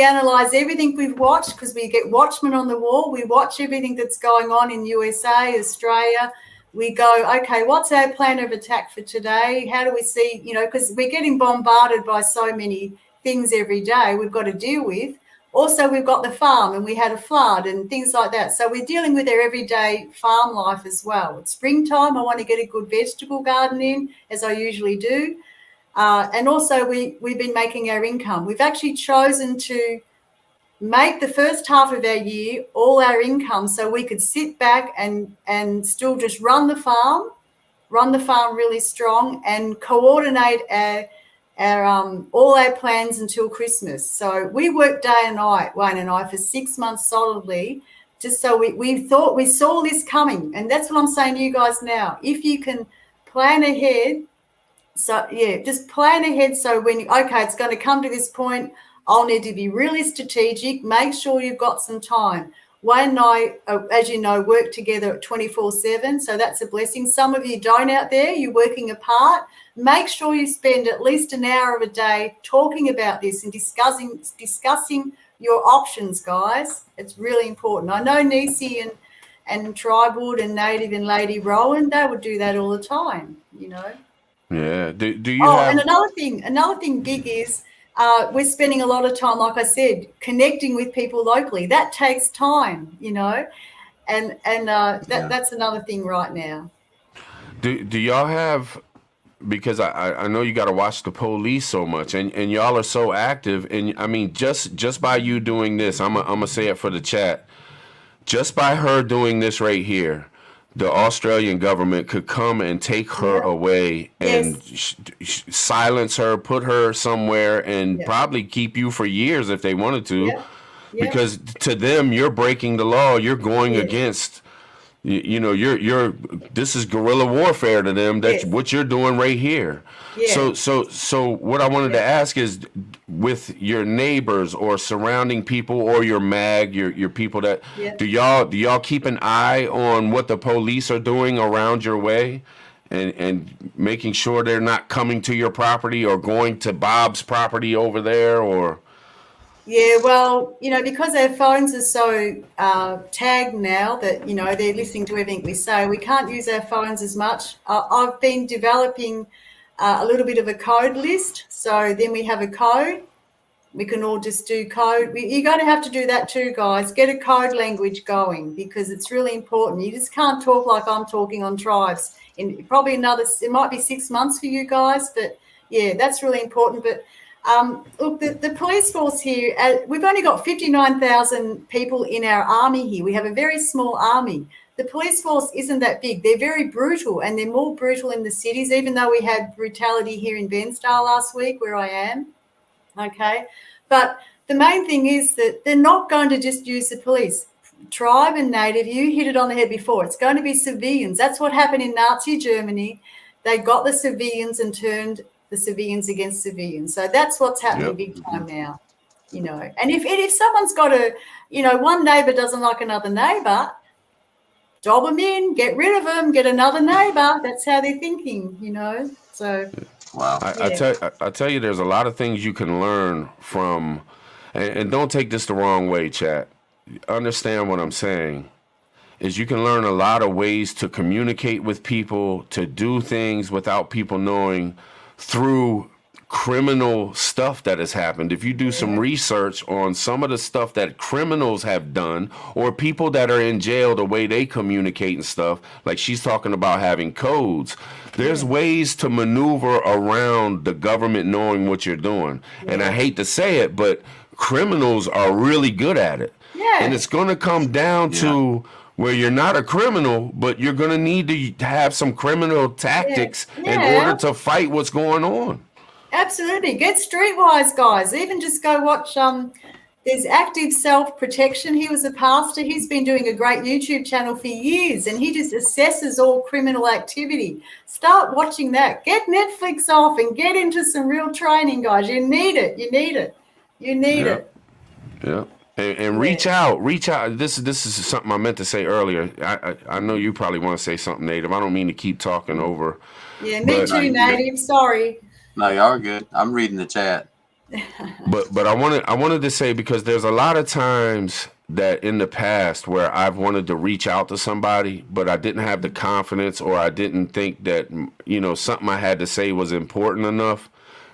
analyze everything we've watched because we get watchmen on the wall. We watch everything that's going on in USA, Australia. We go, okay, what's our plan of attack for today? How do we see, because we're getting bombarded by so many things every day we've got to deal with. Also, we've got the farm and we had a flood and things like that. So we're dealing with our everyday farm life as well. It's springtime. I want to get a good vegetable garden in, as I usually do. And also we've been making our income. We've actually chosen to make the first half of our year all our income so we could sit back and still just run the farm really strong and coordinate all our plans until Christmas. So we worked day and night, Wayne and I, for 6 months solidly, just so we thought we saw this coming. And that's what I'm saying to you guys now. If you can plan ahead, so yeah, just plan ahead. So it's going to come to this point, I'll need to be really strategic. Make sure you've got some time. Wayne and I, as you know, work together 24/7, so that's a blessing. Some of you don't out there, you're working apart. Make sure you spend at least an hour of a day talking about this and discussing your options, guys. It's really important. I know Nisi and Tribe would, and Native and Lady Rowan, they would do that all the time, you know. Yeah. Do you Oh, have? and another thing big is we're spending a lot of time, like I said, connecting with people locally. That takes time, you know, and that's another thing right now. Do y'all have? Because I know you got to watch the police so much, and y'all are so active. And I mean, just by you doing this, I'm gonna say it for the chat. Just by her doing this right here, the Australian government could come and take her away and silence her, put her somewhere, and probably keep you for years if they wanted to. Because to them, you're breaking the law. You're going against. You know, you're. This is guerrilla warfare to them. That's what you're doing right here. So what I wanted to ask is, with your neighbors or surrounding people or your mag, your people that do y'all keep an eye on what the police are doing around your way, and making sure they're not coming to your property or going to Bob's property over there, or? Yeah, well, you know, because our phones are so tagged now that, you know, they're listening to everything we say, we can't use our phones as much. I've been developing a little bit of a code list. So then we have a code. We can all just do code. You're going to have to do that too, guys. Get a code language going, because it's really important. You just can't talk like I'm talking on Tribes. In probably it might be 6 months for you guys, but yeah, that's really important. But look, the police force here, we've only got 59,000 people in our army here. We have a very small army. The police force isn't that big. They're very brutal, and they're more brutal in the cities, even though we had brutality here in Benstar last week where I am. Okay. But the main thing is that they're not going to just use the police. Tribe and Native, you hit it on the head before. It's going to be civilians. That's what happened in Nazi Germany. They got the civilians and turned the civilians against civilians. So that's what's happening big time now, you know. And if someone's got one neighbour doesn't like another neighbour, dob them in, get rid of them, get another neighbour. That's how they're thinking, you know. So wow. I tell you, there's a lot of things you can learn from, and don't take this the wrong way, chat. Understand what I'm saying. Is you can learn a lot of ways to communicate with people, to do things without people knowing, through criminal stuff that has happened. If you do some research on some of the stuff that criminals have done, or people that are in jail, the way they communicate and stuff, like she's talking about having codes, there's ways to maneuver around the government knowing what you're doing. And I hate to say it, but criminals are really good at it. And it's going to come down to where you're not a criminal, but you're going to need to have some criminal tactics in order to fight what's going on. Absolutely. Get streetwise, guys. Even just go watch there's Active Self-Protection. He was a pastor. He's been doing a great YouTube channel for years, and he just assesses all criminal activity. Start watching that. Get Netflix off and get into some real training, guys. You need it. You need it. You need it. Yeah. And reach out. This is something I meant to say earlier. I know you probably want to say something, Native. I don't mean to keep talking over. Yeah, me too, Native. Sorry. No, y'all are good. I'm reading the chat. But I wanted to say, because there's a lot of times that in the past where I've wanted to reach out to somebody, but I didn't have the confidence, or I didn't think that, you know, something I had to say was important enough.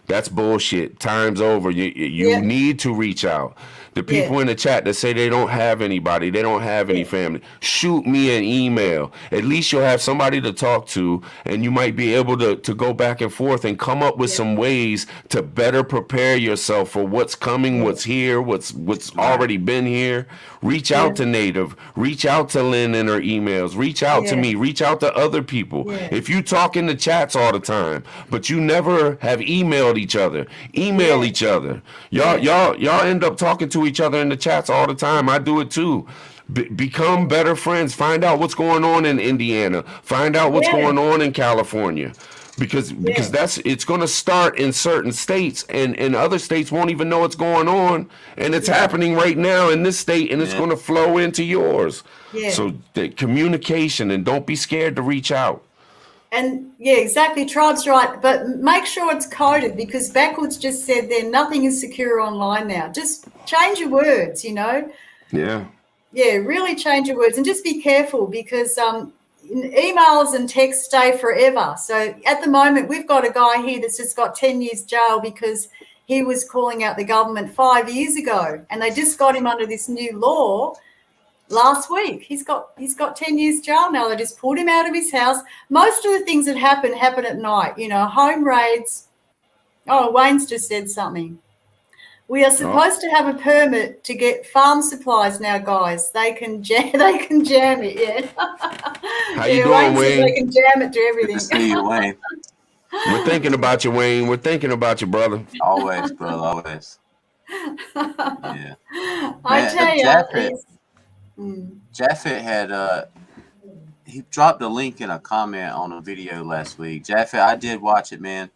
That's bullshit. Time's over. You need to reach out. The people in the chat that say they don't have anybody, they don't have any family, shoot me an email. At least you'll have somebody to talk to, and you might be able to go back and forth and come up with some ways to better prepare yourself for what's coming, what's here, what's already been here. Reach out to Native. Reach out to Lynn in her emails. Reach out to me. Reach out to other people. If you talk in the chats all the time, but you never have emailed each other, email each other. Y'all end up talking to each other in the chats all the time. I do it too. Become better friends. Find out what's going on in Indiana. Find out what's going on in California. Because it's going to start in certain states, and other states won't even know what's going on, and it's happening right now in this state, and it's going to flow into yours. So the communication, and don't be scared to reach out. And exactly, Tribe's right, but make sure it's coded, because Backwards just said there nothing is secure online now. Just change your words, you know. Yeah, really change your words and just be careful because emails and texts stay forever. So at the moment, we've got a guy here that's just got 10 years jail because he was calling out the government 5 years ago, and they just got him under this new law last week. He's got 10 years jail now. They just pulled him out of his house. Most of the things that happen at night, home raids. Oh, Wayne's just said something. We are supposed to have a permit to get farm supplies now, guys. They can jam it, yeah. How you doing, Wayne? They can jam it to everything. Good to see you, Wayne. We're thinking about you, Wayne. We're thinking about you, brother. Always, brother, always. Yeah. I tell you, Japheth had he dropped a link in a comment on a video last week. Japheth, I did watch it, man.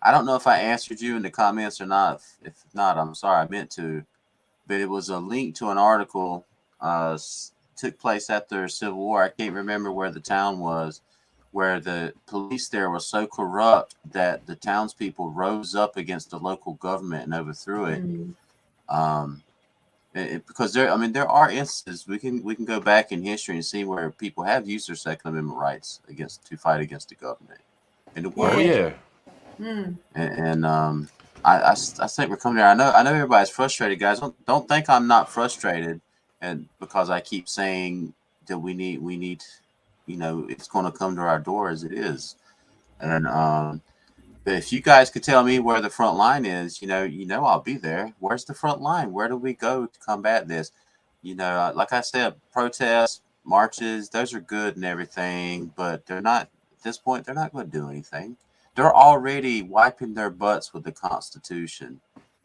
I don't know if I answered you in the comments or not. If not, I'm sorry, I meant to. But it was a link to an article took place after Civil War. I can't remember where the town was, where the police there was so corrupt that the townspeople rose up against the local government and overthrew it. Because there are instances we can go back in history and see where people have used their Second Amendment rights to fight against the government. And it worked. Oh yeah. And I think we're coming there. I know everybody's frustrated, guys. Don't think I'm not frustrated, and because I keep saying that we need, it's going to come to our door as it is. And but if you guys could tell me where the front line is, I'll be there. Where's the front line? Where do we go to combat this? Like I said, protests, marches, those are good and everything, but they're not at this point. They're not going to do anything. They're already wiping their butts with the Constitution.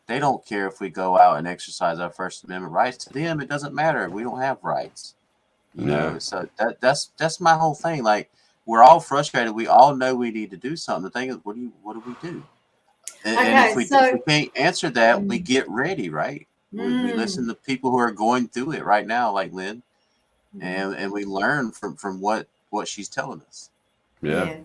They don't care if we go out and exercise our First Amendment rights. To them, it doesn't matter. We don't have rights. You know, so that's my whole thing. Like, we're all frustrated. We all know we need to do something. The thing is, what do we do? And if we can't answer that, we get ready, right? We listen to people who are going through it right now, like Lynn, and we learn from what she's telling us. Yeah.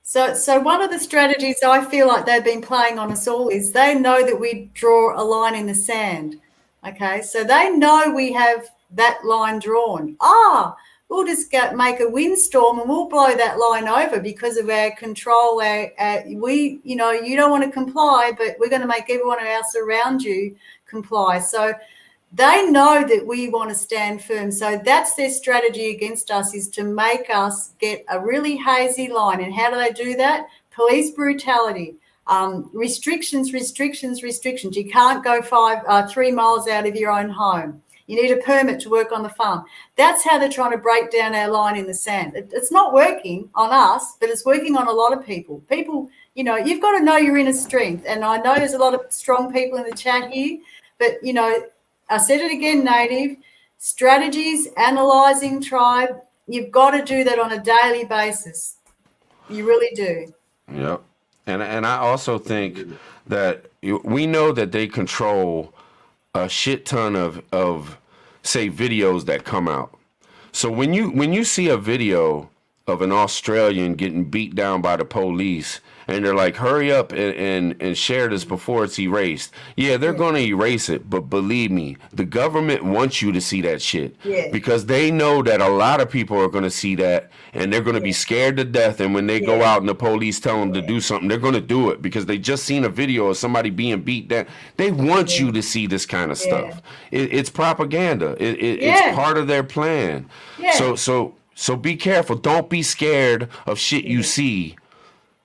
So one of the strategies I feel like they've been playing on us all is they know that we draw a line in the sand. Okay, so they know we have that line drawn. We'll just make a windstorm and we'll blow that line over because of our control. You don't want to comply, but we're going to make everyone else around you comply. So they know that we want to stand firm. So that's their strategy against us, is to make us get a really hazy line. And how do they do that? Police brutality, restrictions. You can't go 3 miles out of your own home. You need a permit to work on the farm. That's how they're trying to break down our line in the sand. It's not working on us, but it's working on a lot of people. People, you've got to know your inner strength. And I know there's a lot of strong people in the chat here, but, I said it again, Native, strategies, analysing tribe, you've got to do that on a daily basis. You really do. Yep. And I also think that we know that they control a shit ton of say videos that come out. So when you see a video of an Australian getting beat down by the police and they're like, hurry up and share this before it's erased. Yeah, they're going to erase it. But believe me, the government wants you to see that shit. Yeah. Because they know that a lot of people are going to see that and they're going to be scared to death. And when they go out and the police tell them to do something, they're going to do it because they just seen a video of somebody being beat down. They want you to see this kind of stuff. It's propaganda. It's part of their plan. Yeah. So be careful. Don't be scared of shit you see.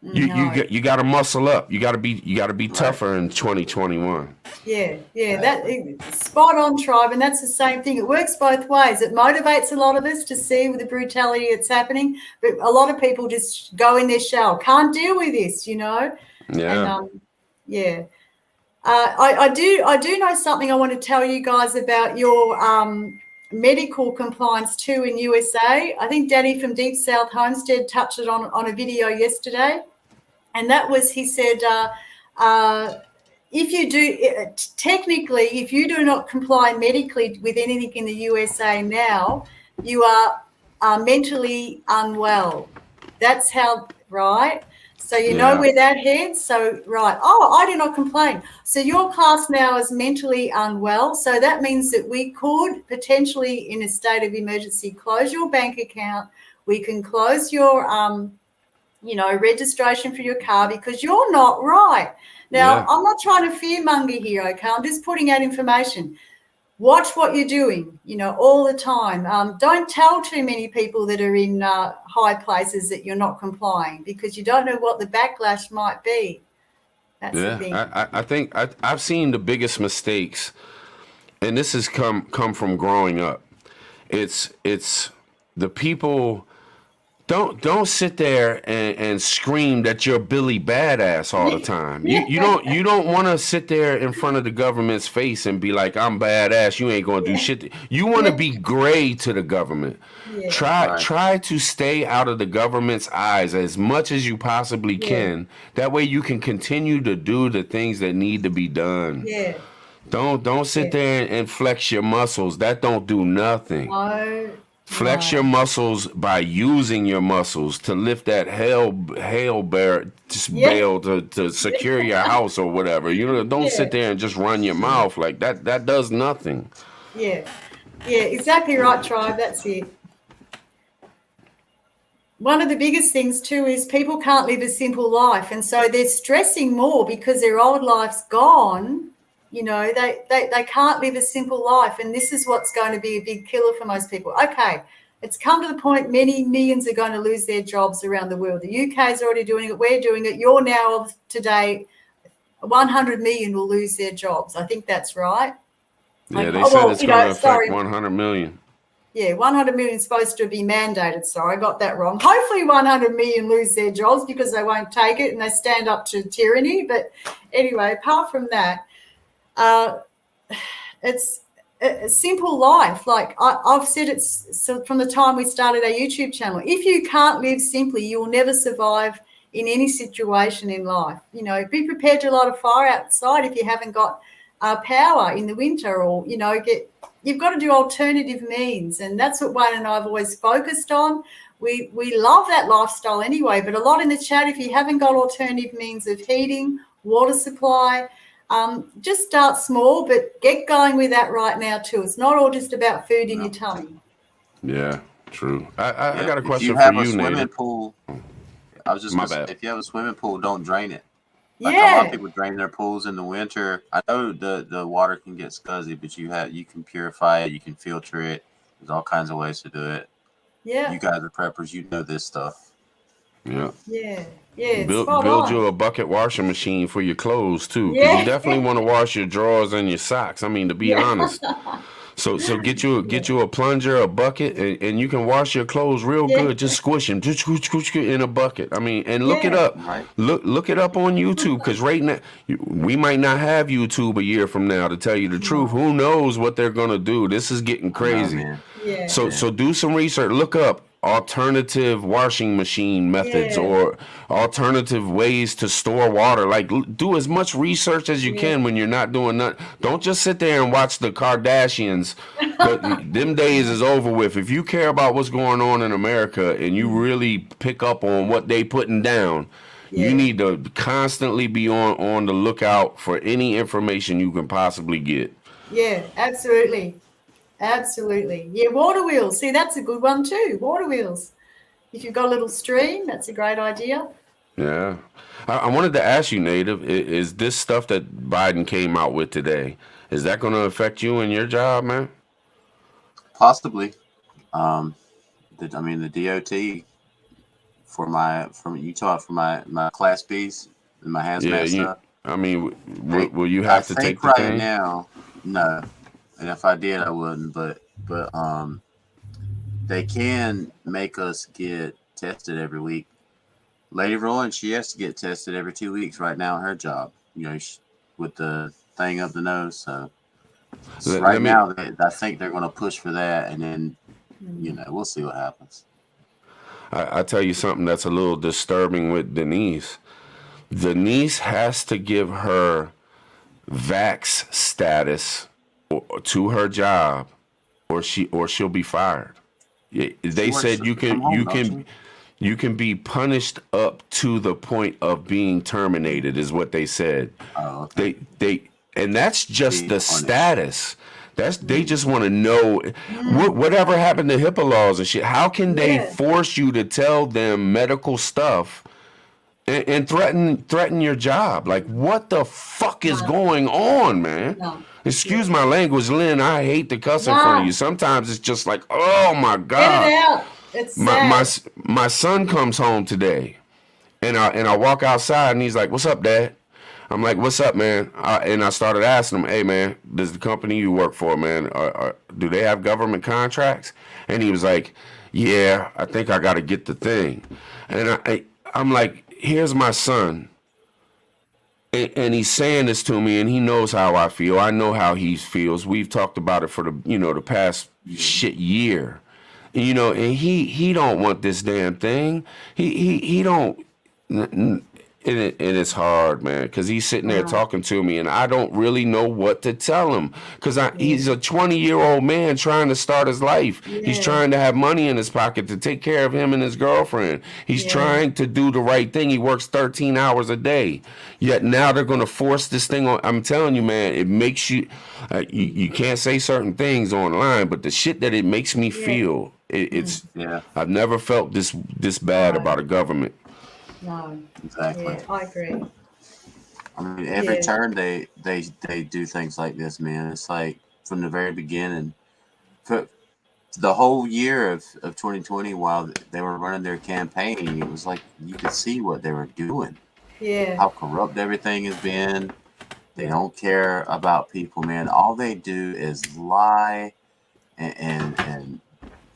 You got to muscle up. You got to be tougher in 2021. That spot on, tribe, and that's the same thing. It works both ways. It motivates a lot of us to see the brutality that's happening, but a lot of people just go in their shell, can't deal with this, Yeah. And, I do know something I want to tell you guys about your medical compliance too in USA. I think Daddy from Deep South Homestead touched it on a video yesterday, and that was, he said, if you do not comply medically with anything in the USA now, you are mentally unwell. That's how, right? So you know where that heads. So, right. Oh, I do not complain. So your class now is mentally unwell. So that means that we could potentially, in a state of emergency, close your bank account. We can close your, registration for your car because you're not right. Now, I'm not trying to fearmonger here, okay? I'm just putting out information. Watch what you're doing, all the time. Don't tell too many people that are in high places that you're not complying because you don't know what the backlash might be. That's the thing. I think I've seen the biggest mistakes, and this has come from growing up. It's the people. Don't sit there and scream that you're Billy Badass all the time. You don't want to sit there in front of the government's face and be like, I'm badass. You ain't gonna do shit. You want to be gray to the government. Try to stay out of the government's eyes as much as you possibly can. That way you can continue to do the things that need to be done. Don't sit there and flex your muscles. That don't do nothing. No. Flex your muscles by using your muscles to lift that bale to secure your house or whatever. Don't sit there and just run your mouth like that. That does nothing. Yeah, exactly right, Tribe. That's it. One of the biggest things too is people can't live a simple life, and so they're stressing more because their old life's gone. They can't live a simple life, and this is what's going to be a big killer for most people. Okay, it's come to the point many millions are going to lose their jobs around the world. The UK is already doing it. We're doing it. You're now of today, 100 million will lose their jobs. I think that's right. Yeah, they said it's going to affect 100 million. Yeah, 100 million is supposed to be mandated. Sorry, I got that wrong. Hopefully 100 million lose their jobs because they won't take it and they stand up to tyranny. But anyway, apart from that, it's a simple life. Like I've said it so from the time we started our YouTube channel. If you can't live simply, you will never survive in any situation in life. Be prepared to light a fire outside if you haven't got power in the winter, or you've got to do alternative means, and that's what Wayne and I have always focused on. We love that lifestyle anyway, but a lot in the chat, if you haven't got alternative means of heating, water supply, just start small, but get going with that right now too. It's not all just about food in your tummy. Yeah, true. I got a question for you, Nate. If you have a swimming pool, I was just going to say, if you have a swimming pool, don't drain it. Like a lot of people drain their pools in the winter. I know the water can get scuzzy, but you can purify it, you can filter it. There's all kinds of ways to do it. Yeah. You guys are preppers, you know this stuff. Yeah. Yeah. Build you a bucket washing machine for your clothes too, because you definitely want to wash your drawers and your socks. I mean, to be honest. So get you a plunger, a bucket, and you can wash your clothes real good. Just squish them, just squish in a bucket. I mean, and look it up. Right. Look it up on YouTube, because right now we might not have YouTube a year from now. To tell you the truth, who knows what they're gonna do? This is getting crazy. So do some research. Look up alternative washing machine methods or alternative ways to store water. Like, do as much research as you can when you're not doing nothing. Don't just sit there and watch the Kardashians. Them days is over with. If you care about what's going on in America and you really pick up on what they putting down, you need to constantly be on the lookout for any information you can possibly get. Yeah, absolutely. Yeah, water wheels. See, that's a good one too. Water wheels. If you've got a little stream, that's a great idea. Yeah. I wanted to ask you, Native, is this stuff that Biden came out with today, is that going to affect you and your job, man? Possibly. The DOT from Utah for my Class Bs and my hazmat stuff. I mean, will you have to take the thing? Now, no. And if I did, I wouldn't. But they can make us get tested every week. Lady Rowan, she has to get tested every 2 weeks right now in her job. With the thing up the nose. So now, I think they're going to push for that, and then we'll see what happens. I tell you something that's a little disturbing with Denise. Denise has to give her vax status to her job, or she'll be fired. They said you can You can be punished up to the point of being terminated, is what they said. Oh, okay. And that's just Be the punished. status. They just want to know whatever happened to HIPAA laws and shit. How can they force you to tell them medical stuff and threaten your job? Like, what the fuck is going on, man? No. Excuse my language, Lynn. I hate to cuss in front of you. Sometimes it's just like, oh my God. Get it out. It's sad. My son comes home today, and I walk outside, and he's like, "What's up, Dad?" I'm like, "What's up, man?" And I started asking him, "Hey, man, does the company you work for, man, do they have government contracts?" And he was like, "Yeah, I think I got to get the thing." And I'm like, "Here's my son." And he's saying this to me, and he knows how I feel. I know how he feels. We've talked about it for the past shit year. And he don't want this damn thing. He don't. And it's hard, man, because he's sitting there talking to me, and I don't really know what to tell him, because he's a 20-year-old man trying to start his life. He's trying to have money in his pocket to take care of him and his girlfriend. He's trying to do the right thing. He works 13 hours a day. Yet now they're going to force this thing on. I'm telling you, man, it makes you, you can't say certain things online, but the shit that it makes me feel, it's I've never felt this bad about a government. No. Exactly. Yeah, I agree. I mean, every turn they do things like this, man. It's like from the very beginning, for the whole year of 2020, while they were running their campaign, it was like you could see what they were doing. Yeah. How corrupt everything has been. They don't care about people, man. All they do is lie and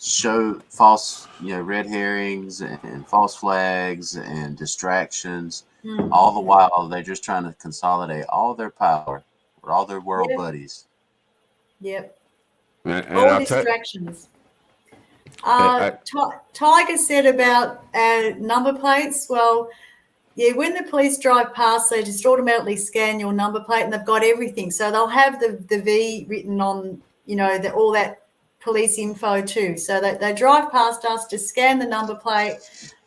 show false, red herrings and false flags and distractions. All the while, they're just trying to consolidate all their power with all their world buddies. Yep. And all distractions. Tiger said about number plates. Well, when the police drive past, they just automatically scan your number plate, and they've got everything. So they'll have the V written on, all that police info too. So they drive past us, just scan the number plate.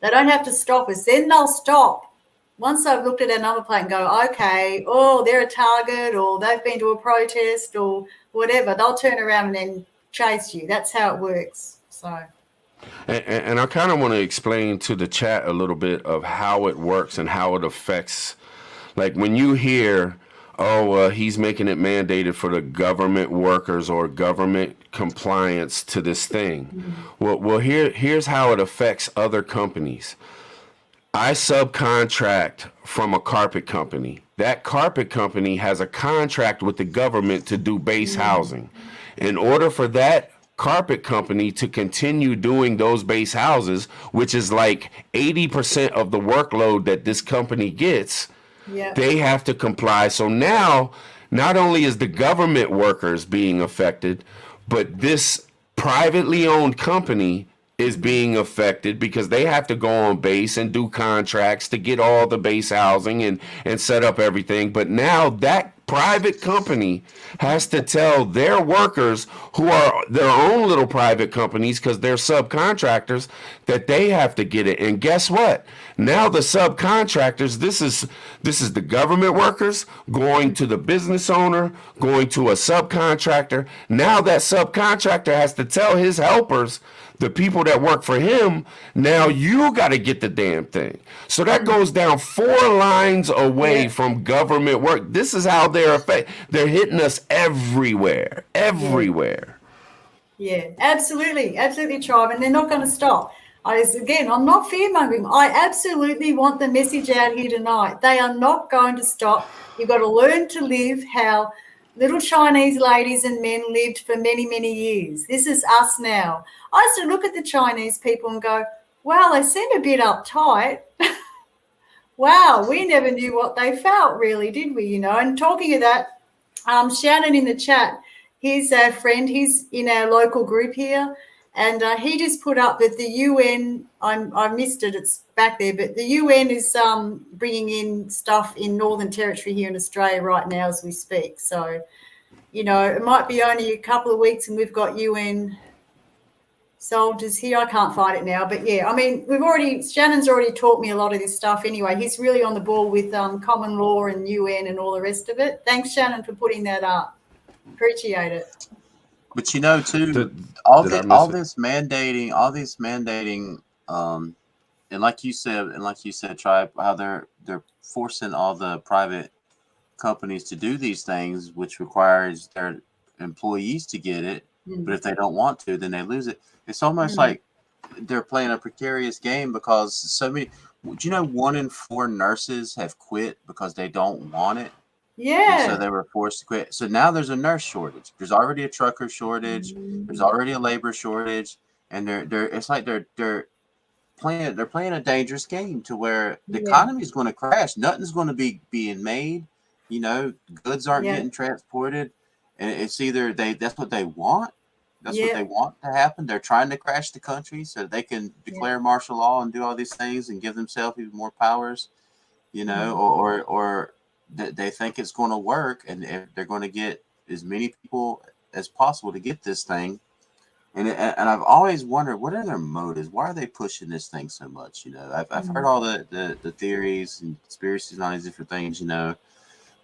They don't have to stop us. Then they'll stop. Once they've looked at our number plate and go, okay, they're a target, or they've been to a protest or whatever, they'll turn around and then chase you. That's how it works. So. And I kind of want to explain to the chat a little bit of how it works and how it affects. Like when you hear, he's making it mandated for the government workers or government compliance to this thing. Well, here's how it affects other companies. I subcontract from a carpet company. That carpet company has a contract with the government to do base housing. In order for that carpet company to continue doing those base houses, which is like 80% of the workload that this company gets, they have to comply. So now, not only is the government workers being affected, but this privately owned company is being affected because they have to go on base and do contracts to get all the base housing and set up everything. But now that private company has to tell their workers, who are their own little private companies because they're subcontractors, that they have to get it. And guess what? Now the subcontractors, this is the government workers going to the business owner, going to a subcontractor. Now that subcontractor has to tell his helpers, the people that work for him, now you got to get the damn thing. So that goes down 4 lines away from government work. This is how they're hitting us everywhere. Yeah, absolutely, Tribe, and they're not going to stop. I'm not fear-mongering. I absolutely want the message out here tonight. They are not going to stop. You've got to learn to live how little Chinese ladies and men lived for many, many years. This is us now. I used to look at the Chinese people and go, wow, they seem a bit uptight. Wow, we never knew what they felt, really, did we? And talking of that, Shannon in the chat, he's a friend. He's in our local group here, and he just put up that the UN, I missed it, it's back there, but the UN is bringing in stuff in Northern Territory here in Australia right now as we speak. So, it might be only a couple of weeks and we've got UN soldiers here. I can't find it now, but yeah, I mean, Shannon's already taught me a lot of this stuff anyway. He's really on the ball with common law and UN and all the rest of it. Thanks, Shannon, for putting that up. Appreciate it. But you know, too, Did all I miss all it? this mandating, and like you said, Tribe, how they're forcing all the private companies to do these things, which requires their employees to get it. But if they don't want to, then they lose it. It's almost like they're playing a precarious game, because so many. Do you know 1 in 4 nurses have quit because they don't want it? And so Yeah. they were forced to quit. So now there's a nurse shortage. There's already a trucker shortage. There's already a labor shortage, and it's like they're playing a dangerous game, to where the economy is going to crash. Nothing's going to be being made. You know, goods aren't getting transported, and it's either that's what they want. That's what they want to happen. They're trying to crash the country so they can declare martial law and do all these things and give themselves even more powers. You know, or they think it's going to work, and they're going to get as many people as possible to get this thing. And I've always wondered, what are their motives? Why are they pushing this thing so much? You know, I've heard all the theories and conspiracies and all these different things, you know,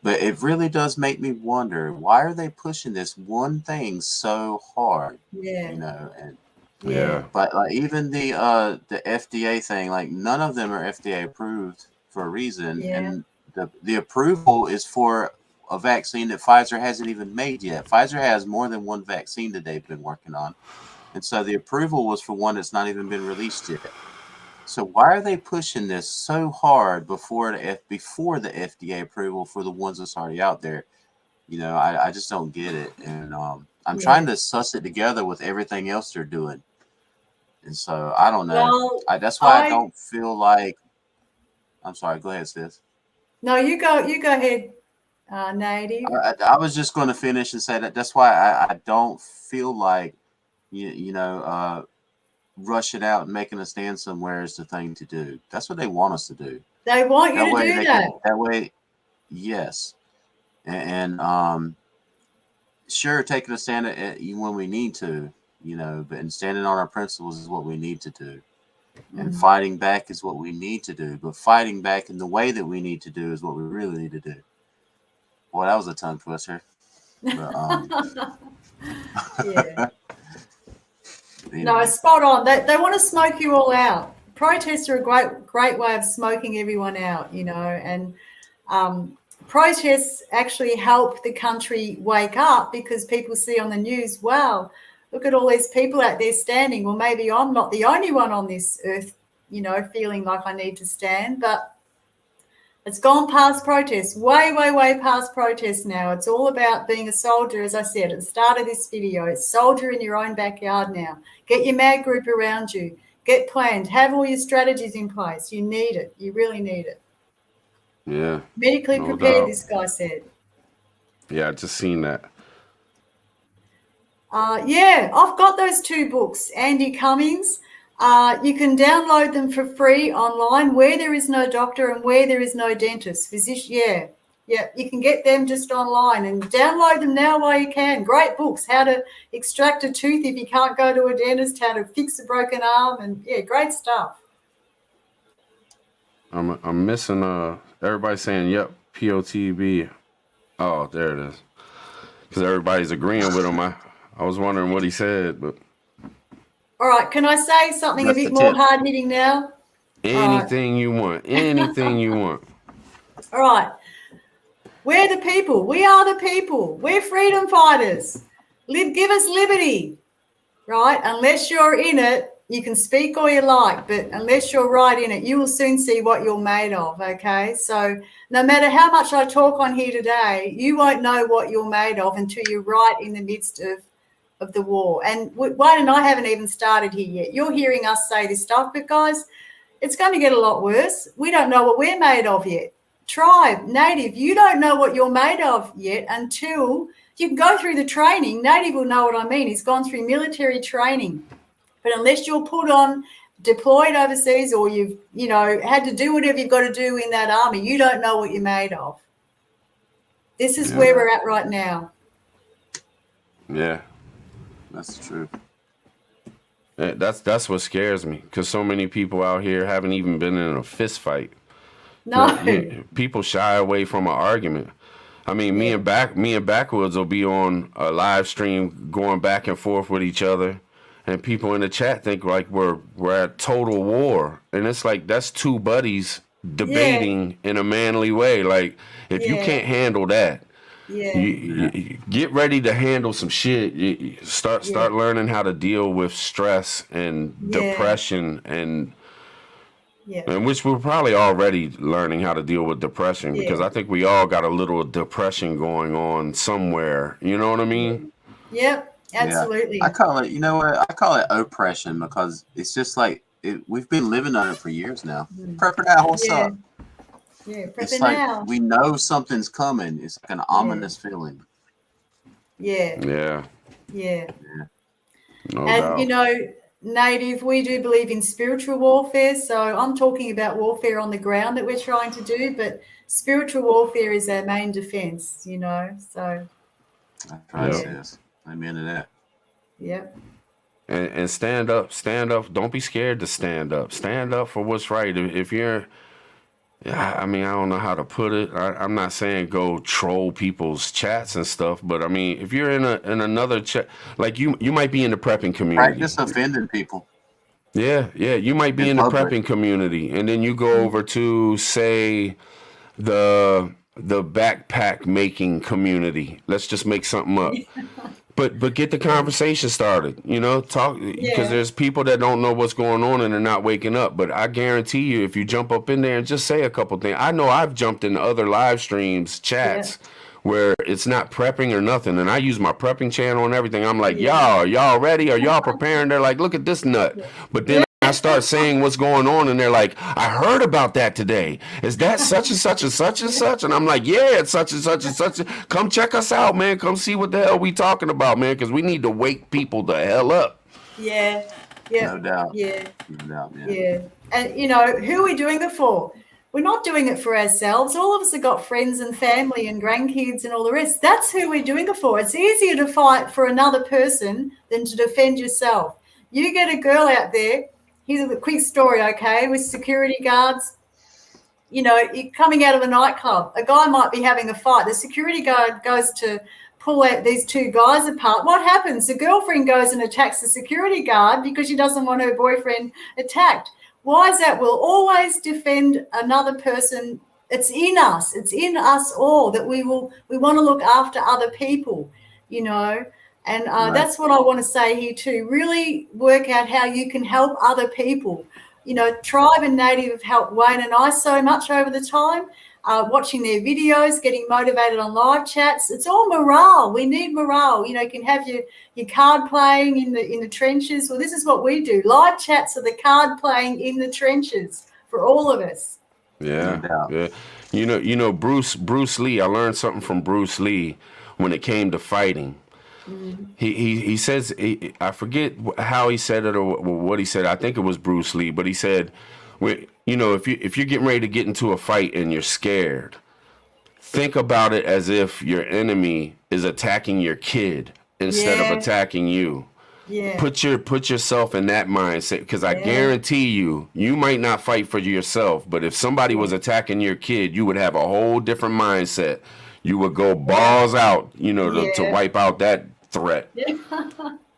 but it really does make me wonder, why are they pushing this one thing so hard? You know, and but like even the FDA thing, like none of them are FDA approved for a reason, and the approval is for a vaccine that Pfizer hasn't even made yet. Pfizer has more than one vaccine that they've been working on, and so the approval was for one that's not even been released yet. So why are they pushing this so hard before the FDA approval for the ones that's already out there? You know, I just don't get it, and I'm trying to suss it together with everything else they're doing. And so I don't know. Well, That's why I don't feel like. I'm sorry. Go ahead, sis. No, you go ahead, Native. I was just going to finish and say that's why I don't feel like you know rushing out and making a stand somewhere is the thing to do. That's what they want us to do. They want you That to way do they that. can. That way, yes, and sure, taking a stand when we need to, you know, but standing on our principles is what we need to do. And fighting back is what we need to do. But fighting back in the way that we need to do is what we really need to do. Boy, that was a tongue twister. But, No, spot on. They want to smoke you all out. Protests are a great way of smoking everyone out, you know, and protests actually help the country wake up, because people see on the news, wow, look at all these people out there standing. Well, maybe I'm not the only one on this earth, you know, feeling like I need to stand, but it's gone past protests, way, way, way past protests now. It's all about being a soldier, as I said at the start of this video. It's soldier in your own backyard now. Get your mag group around you. Get planned. Have all your strategies in place. You need it. You really need it. Yeah. Medically prepared, this guy said. Yeah, I just seen that. Yeah, I've got those 2 books, Andy Cummings. You can download them for free online, Where There Is No Doctor and Where There Is No Dentist. Physician, you can get them just online and download them now while you can. Great books, how to extract a tooth if you can't go to a dentist, how to fix a broken arm, and great stuff. I'm missing everybody saying yep, POTB. Oh, there it is. Because everybody's agreeing with him. I was wondering what he said, but all right, can I say something a bit more hard hitting now? Anything you want. Anything you want. All right. We're the people. We are the people. We're freedom fighters. Give us liberty, right? Unless you're in it, you can speak all you like, but unless you're right in it, you will soon see what you're made of, okay? So no matter how much I talk on here today, you won't know what you're made of until you're right in the midst of the war. And Wayne and I haven't even started here yet. You're hearing us say this stuff, but guys, it's going to get a lot worse. We don't know what we're made of yet. Tribe, Native, you don't know what you're made of yet until you can go through the training. Native will know what I mean. He's gone through military training. But unless you're put on, deployed overseas, or you've, had to do whatever you've got to do in that army, you don't know what you're made of. This is where we're at right now. Yeah. That's true. That's what scares me, because so many people out here haven't even been in a fist fight. No. People shy away from an argument. I mean, me and Backwoods will be on a live stream going back and forth with each other, and people in the chat think like we're at total war, and it's like that's two buddies debating in a manly way. Like, if you can't handle that, you get ready to handle some shit. You start learning how to deal with stress and depression and which we're probably already learning how to deal with depression, because I think we all got a little depression going on somewhere. You know what I mean? Yep, absolutely. I call it, you know what? I call it oppression, because it's just like we've been living on it for years now. Prepper now, what's up? Yeah, it's prepping like now. we know something's coming. It's like an ominous feeling. Yeah. No And doubt. you know, Native, we do believe in spiritual warfare. So I'm talking about warfare on the ground that we're trying to do, but spiritual warfare is our main defense, you know. So that's right, sis. Amen to that. Yep. And stand up. Don't be scared to stand up. Stand up for what's right. If you're, I mean, I don't know how to put it. I'm not saying go troll people's chats and stuff, but I mean, if you're in another chat, like you might be in the prepping community. Practice offending people. Yeah, you might be in the public. prepping community, and then you go over to, say, the backpack making community. Let's just make something up. But get the conversation started, you know, talk, because there's people that don't know what's going on and they're not waking up. But I guarantee you, if you jump up in there and just say a couple things, I know I've jumped in other live streams, chats, where it's not prepping or nothing, and I use my prepping channel and everything. I'm like, y'all ready? Are y'all preparing? They're like, look at this nut. But then I start saying what's going on, and they're like, I heard about that today. Is that such and such and such and such? And I'm like, yeah, it's such and such and such. Come check us out, man. Come see what the hell we talking about, man, because we need to wake people the hell up. No doubt. And you know, who are we doing it for? We're not doing it for ourselves. All of us have got friends and family and grandkids and all the rest. That's who we're doing it for. It's easier to fight for another person than to defend yourself. You get a girl out there. Here's a quick story, okay, with security guards. You know, you're coming out of a nightclub. A guy might be having a fight. The security guard goes to pull out these two guys apart. What happens? The girlfriend goes and attacks the security guard because she doesn't want her boyfriend attacked. Why is that? We'll always defend another person. It's in us. It's in us all that we want to look after other people, you know. And that's what I want to say here too. Really work out how you can help other people. You know, Tribe and Native have helped Wayne and I so much over the time, watching their videos, getting motivated on live chats. It's all morale. We need morale. You know, you can have your card playing in the trenches. Well, this is what we do. Live chats are the card playing in the trenches for all of us. Yeah. You know, Bruce Lee. I learned something from Bruce Lee when it came to fighting. He says, I forget how he said it or what he said. I think it was Bruce Lee, but he said, you know, if you're getting ready to get into a fight and you're scared, think about it as if your enemy is attacking your kid instead of attacking you. Put yourself in that mindset, because I guarantee you might not fight for yourself, but if somebody was attacking your kid, you would have a whole different mindset. You would go balls out, you know, to wipe out that threat.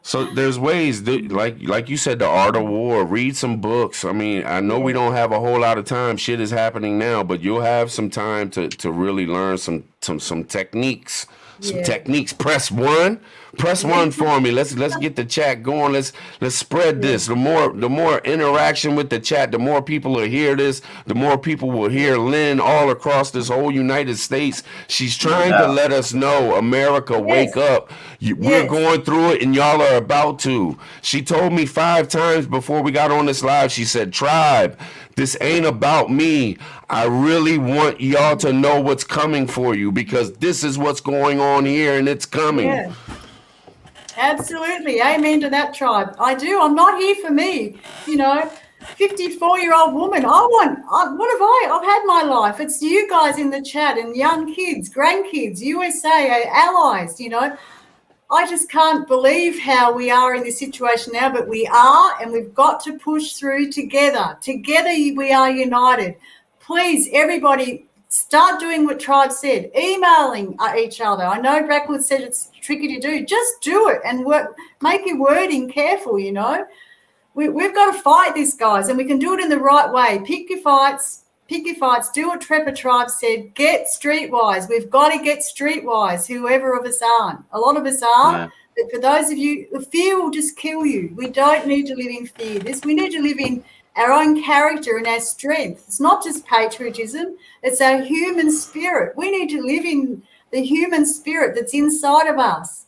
So there's ways, like you said, the art of war. Read some books. I mean, I know we don't have a whole lot of time. Shit is happening now, but you'll have some time to really learn some techniques. Techniques. Press one for me. Let's get the chat going. Let's spread this. The more interaction with the chat, the more people will hear this. The more people will hear Lynn all across this whole United States. She's trying to let us know, America, wake up. We're going through it, and y'all are about to. She told me 5 times before we got on this live. She said, "Tribe, this ain't about me. I really want y'all to know what's coming for you, because this is what's going on here, and it's coming." Yeah. Absolutely. Amen to that, Tribe. I do. I'm not here for me. You know, 54-year-old woman. I've had my life. It's you guys in the chat and young kids, grandkids, USA, allies, you know. I just can't believe how we are in this situation now, but we are, and we've got to push through together. Together we are united. Please, everybody, start doing what Tribe said, emailing each other. I know Blackwood said it's tricky to do. Just do it and make your wording careful, you know. We've got to fight this, guys, and we can do it in the right way. Pick your fights. Do what Trepper Tribe said. Get streetwise. We've got to get streetwise, whoever of us aren't. A lot of us are. Yeah. But for those of you, the fear will just kill you. We don't need to live in fear. We need to live in our own character and our strength. It's not just patriotism. It's our human spirit. We need to live in the human spirit that's inside of us.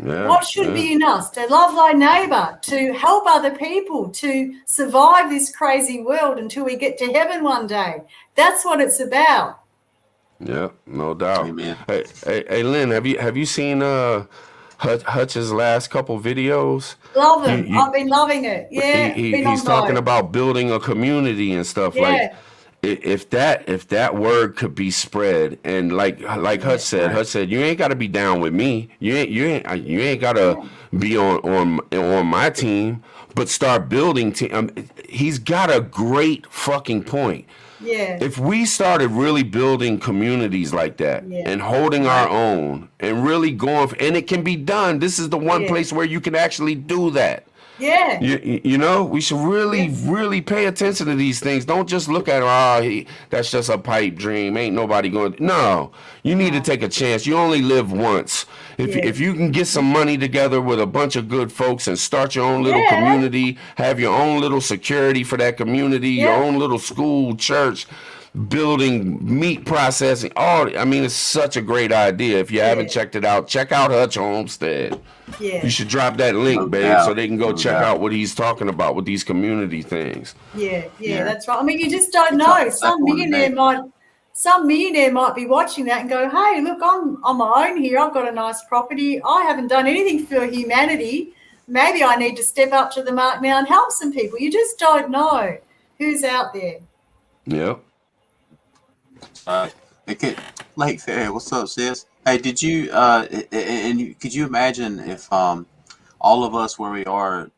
Yeah, what should be in us? To love thy neighbor, to help other people, to survive this crazy world until we get to heaven one day. That's what it's about. Yeah, no doubt. Amen. Hey, Lynn, have you seen Hutch's last couple videos? Love them. I've been loving it. Yeah. He's talking about building a community and stuff. Yeah. Like if that word could be spread, and like Hutch said, you ain't got to be down with me. You ain't got to be on my team, but start building team. He's got a great fucking point. Yeah. If we started really building communities like that and holding our own and really going, and it can be done. This is the one place where you can actually do that. Yeah. You know, we should really pay attention to these things. Don't just look at, that's just a pipe dream. Ain't nobody going to. No, you need to take a chance. You only live once. If you can get some money together with a bunch of good folks and start your own little community, have your own little security for that community, your own little school, church, building, meat processing, it's such a great idea. If you haven't checked it out, check out Hutch Homestead. Yeah. You should drop that link, babe, so they can go check out what he's talking about with these community things. Yeah, that's right. I mean, you just don't know. Some millionaire might be watching that and go, hey, look, I'm on my own here. I've got a nice property. I haven't done anything for humanity. Maybe I need to step up to the mark now and help some people. You just don't know who's out there. Yep. Lake Fair, what's up, sis? Hey, did you could you imagine if all of us where we are,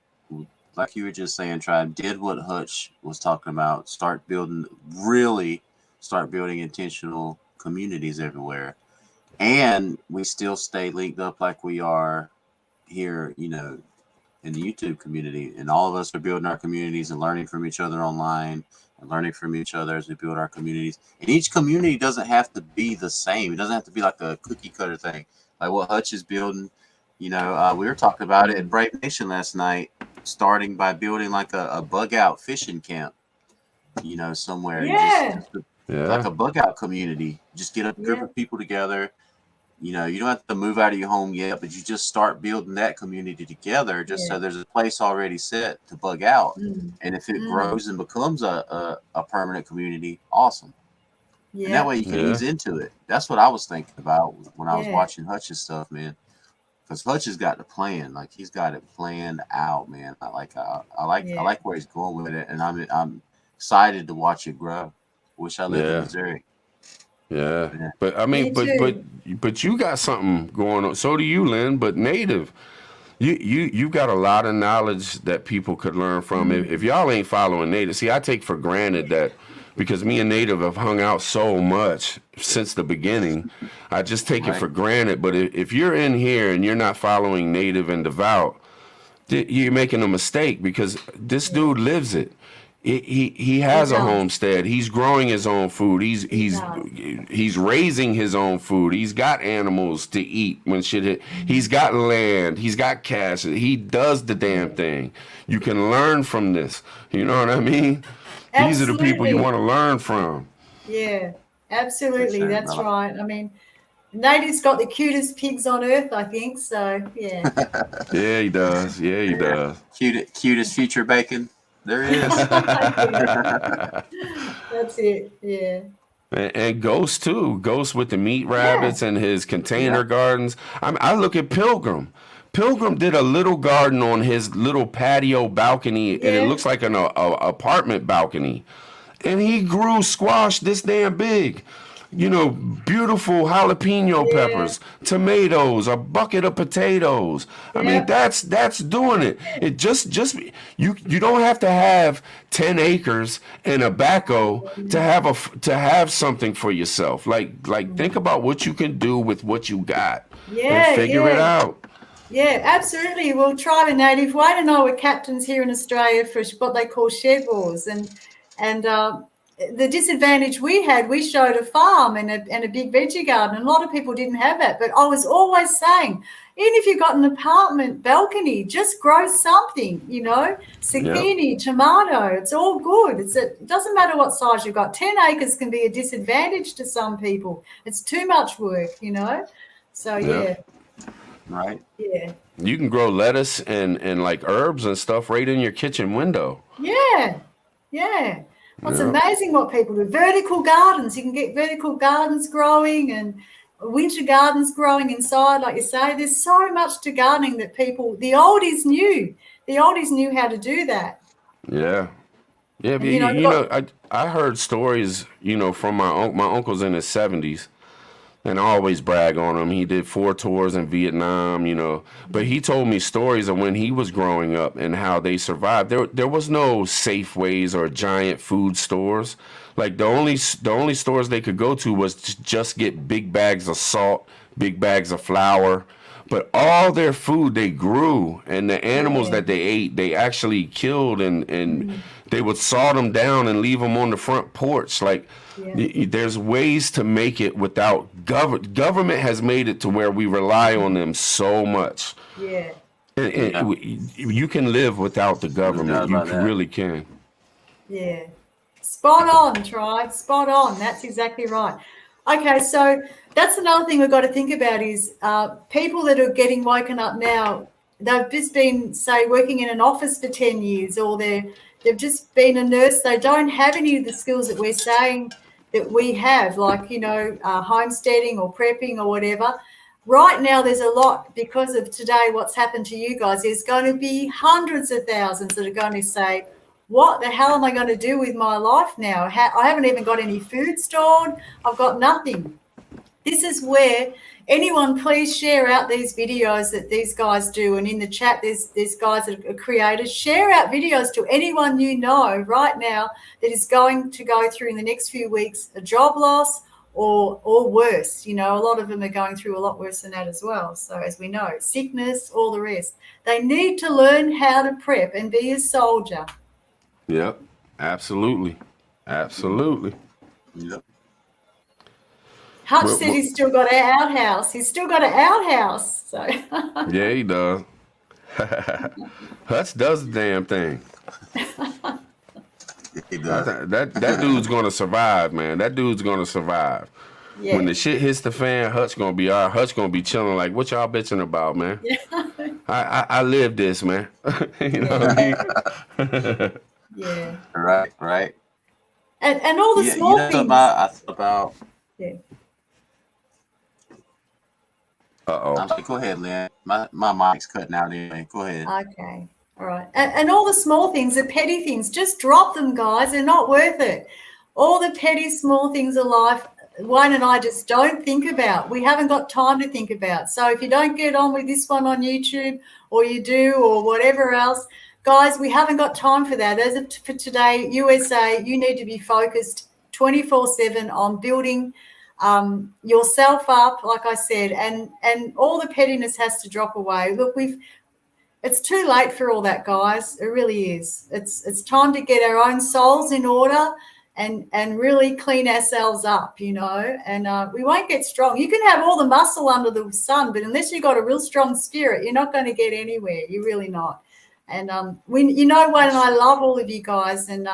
like you were just saying, did what Hutch was talking about, start building intentional communities everywhere, and we still stay linked up like we are here, in the YouTube community, and all of us are building our communities and learning from each other online and learning from each other as we build our communities. And each community doesn't have to be the same. It doesn't have to be like a cookie cutter thing, like what Hutch is building. We were talking about it at Brave Nation last night, starting by building like a bug out fishing camp, somewhere. Yeah. Like a bug out community. Just get a group of people together. You don't have to move out of your home yet, but you just start building that community together, so there's a place already set to bug out. And if it grows and becomes a permanent community, awesome. Yeah. And that way you can ease into it. That's what I was thinking about when I was watching Hutch's stuff, man. Because Hutch has got the plan, like he's got it planned out, man. I like where he's going with it, and I'm excited to watch it grow. Wish I lived in Missouri. Yeah, but I mean, but you got something going on. So do you, Lynn. But Native, you got a lot of knowledge that people could learn from. If y'all ain't following Native, see, I take for granted that because me and Native have hung out so much since the beginning, I just take it for granted. But if you're in here and you're not following Native and Devout, you're making a mistake because this dude lives it. He has a homestead. He's growing his own food. He's raising his own food. He's got animals to eat when shit hit. He's got land. He's got cash. He does the damn thing. You can learn from this. You know what I mean? Absolutely. These are the people you want to learn from. Yeah, absolutely. Sure. That's right. I mean, Native's got the cutest pigs on earth, I think. So, yeah. Yeah, he does. Yeah, he does. Cutest future bacon. There is. That's it. Yeah. And Ghost too. Ghost with the meat rabbits and his container gardens. I look at Pilgrim. Pilgrim did a little garden on his little patio balcony, and it looks like an apartment balcony. And he grew squash this damn big. beautiful jalapeno Yeah. peppers, tomatoes, a bucket of potatoes. I mean, Yeah. that's doing it. It just you don't have to have 10 acres and a backhoe to have something for yourself. Like think about what you can do with what you got and Yeah, figure it yeah. out. Yeah, absolutely. Well, Tribe and Native, Wayne and I were captains here in Australia for what they call shed wars, and the disadvantage we had, we showed a farm and a big veggie garden, and a lot of people didn't have that. But I was always saying, even if you've got an apartment balcony, just grow something, Yep. zucchini, tomato, it's all good. It doesn't matter what size you've got. 10 acres can be a disadvantage to some people. It's too much work, So, Yep. yeah, Right. yeah. You can grow lettuce and like herbs and stuff right in your kitchen window. Yeah, yeah. Well, it's Yeah. amazing what people do. Vertical gardens. You can get vertical gardens growing and winter gardens growing inside, like you say. There's so much to gardening that the oldies knew. The oldies knew how to do that. Yeah. Yeah, but And, they've got, I heard stories, from my uncle's in his 70s, and I always brag on him. He did 4 tours in Vietnam, but he told me stories of when he was growing up and how they survived. There was no Safeways or giant food stores. Like the only stores they could go to was to just get big bags of salt, big bags of flour. But all their food they grew, and the animals yeah, that they ate, they actually killed, and they would saw them down and leave them on the front porch. Like yeah, there's ways to make it without government has made it to where we rely on them so much. yeah, And Yeah. you can live without the No government. doubt You about that. really can. yeah. Spot on, Tribe. Spot on. That's exactly right. Okay, so that's another thing we've got to think about is people that are getting woken up now. They've just been, say, working in an office for 10 years, or they've just been a nurse. They don't have any of the skills that we're saying that we have, like, homesteading or prepping or whatever. Right now, there's a lot because of today, what's happened to you guys. There's going to be hundreds of thousands that are going to say, what the hell am I going to do with my life now? I haven't even got any food stored. I've got nothing. This is where anyone please share out these videos that these guys do. And in the chat, there's guys that are creators. Share out videos to anyone you know right now that is going to go through in the next few weeks a job loss or worse. A lot of them are going through a lot worse than that as well. So as we know, sickness, all the rest. They need to learn how to prep and be a soldier. Yep. Absolutely. Absolutely. Yep. Hutch Well, said well, he's still got an outhouse. He's still got an outhouse. So yeah, he does. Hutch does the damn thing. He does. That dude's gonna survive, man. That dude's gonna survive. yeah, When the shit hits the fan, Hutch gonna be all right. Hutch gonna be chilling like, what y'all bitching about, man? I live this, man. You know what I mean? yeah. Right. And all the Yeah, small I things. thought about. Yeah. Uh-oh. Go ahead, Lynn. My mic's cutting out anyway. Go ahead. Okay. All right. And all the small things, the petty things, just drop them, guys. They're not worth it. All the petty small things of life, Wayne and I just don't think about. We haven't got time to think about. So if you don't get on with this one on YouTube, or you do, or whatever else, guys, we haven't got time for that. As of for today, USA, you need to be focused 24/7 on building yourself up, like I said, and all the pettiness has to drop away. Look, it's too late for all that, guys. It really is. It's time to get our own souls in order and really clean ourselves up, and we won't get strong. You can have all the muscle under the sun, but unless you've got a real strong spirit, you're not going to get anywhere. You're really not. And Wayne and I love all of you guys, and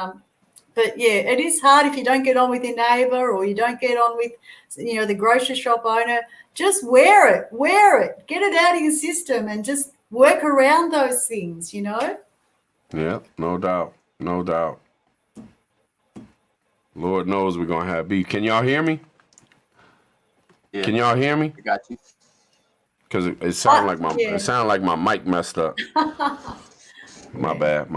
but yeah, it is hard if you don't get on with your neighbour, or you don't get on with, the grocery shop owner. Just wear it, get it out of your system, and just work around those things, Yeah, no doubt. Lord knows we're gonna have beef. Can y'all hear me? Yeah. Can y'all hear me? I got you. Because it sounded like yeah. it sounded like my mic messed up. My bad.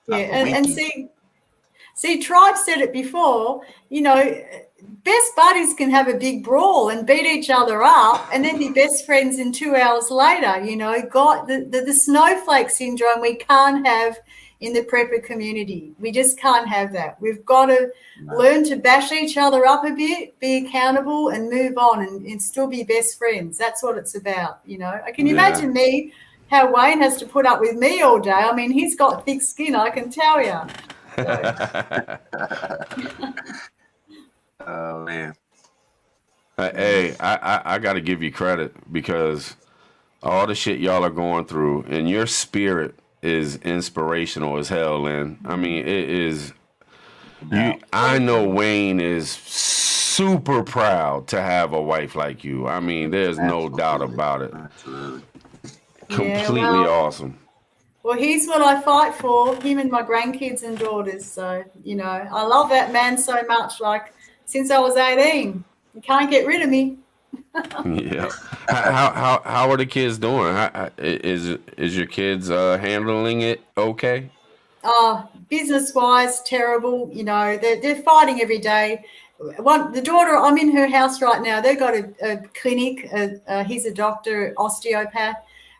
Yeah, and see, Tribe said it before, best buddies can have a big brawl and beat each other up and then be best friends in 2 hours later. You know, got the snowflake syndrome we can't have in the prepper community. We just can't have that. We've got to learn to bash each other up a bit, be accountable, and move on and still be best friends. That's what it's about, you know. I can imagine me, how Wayne has to put up with me all day. I mean, he's got thick skin, I can tell you. So. Oh man. Hey, I got to give you credit because all the shit y'all are going through and your spirit is inspirational as hell. And I mean, it is. I know Wayne is super proud to have a wife like you. I mean, there's no doubt about it. Absolutely. Completely awesome. Well, he's what I fight for, him and my grandkids and daughters. So, you know, I love that man so much. Like, since I was 18, you can't get rid of me. Yeah. How are the kids doing? Is your kids handling it okay? Business-wise, terrible. You know, they're fighting every day. The daughter, I'm in her house right now. They've got a clinic. He's a doctor, osteopath.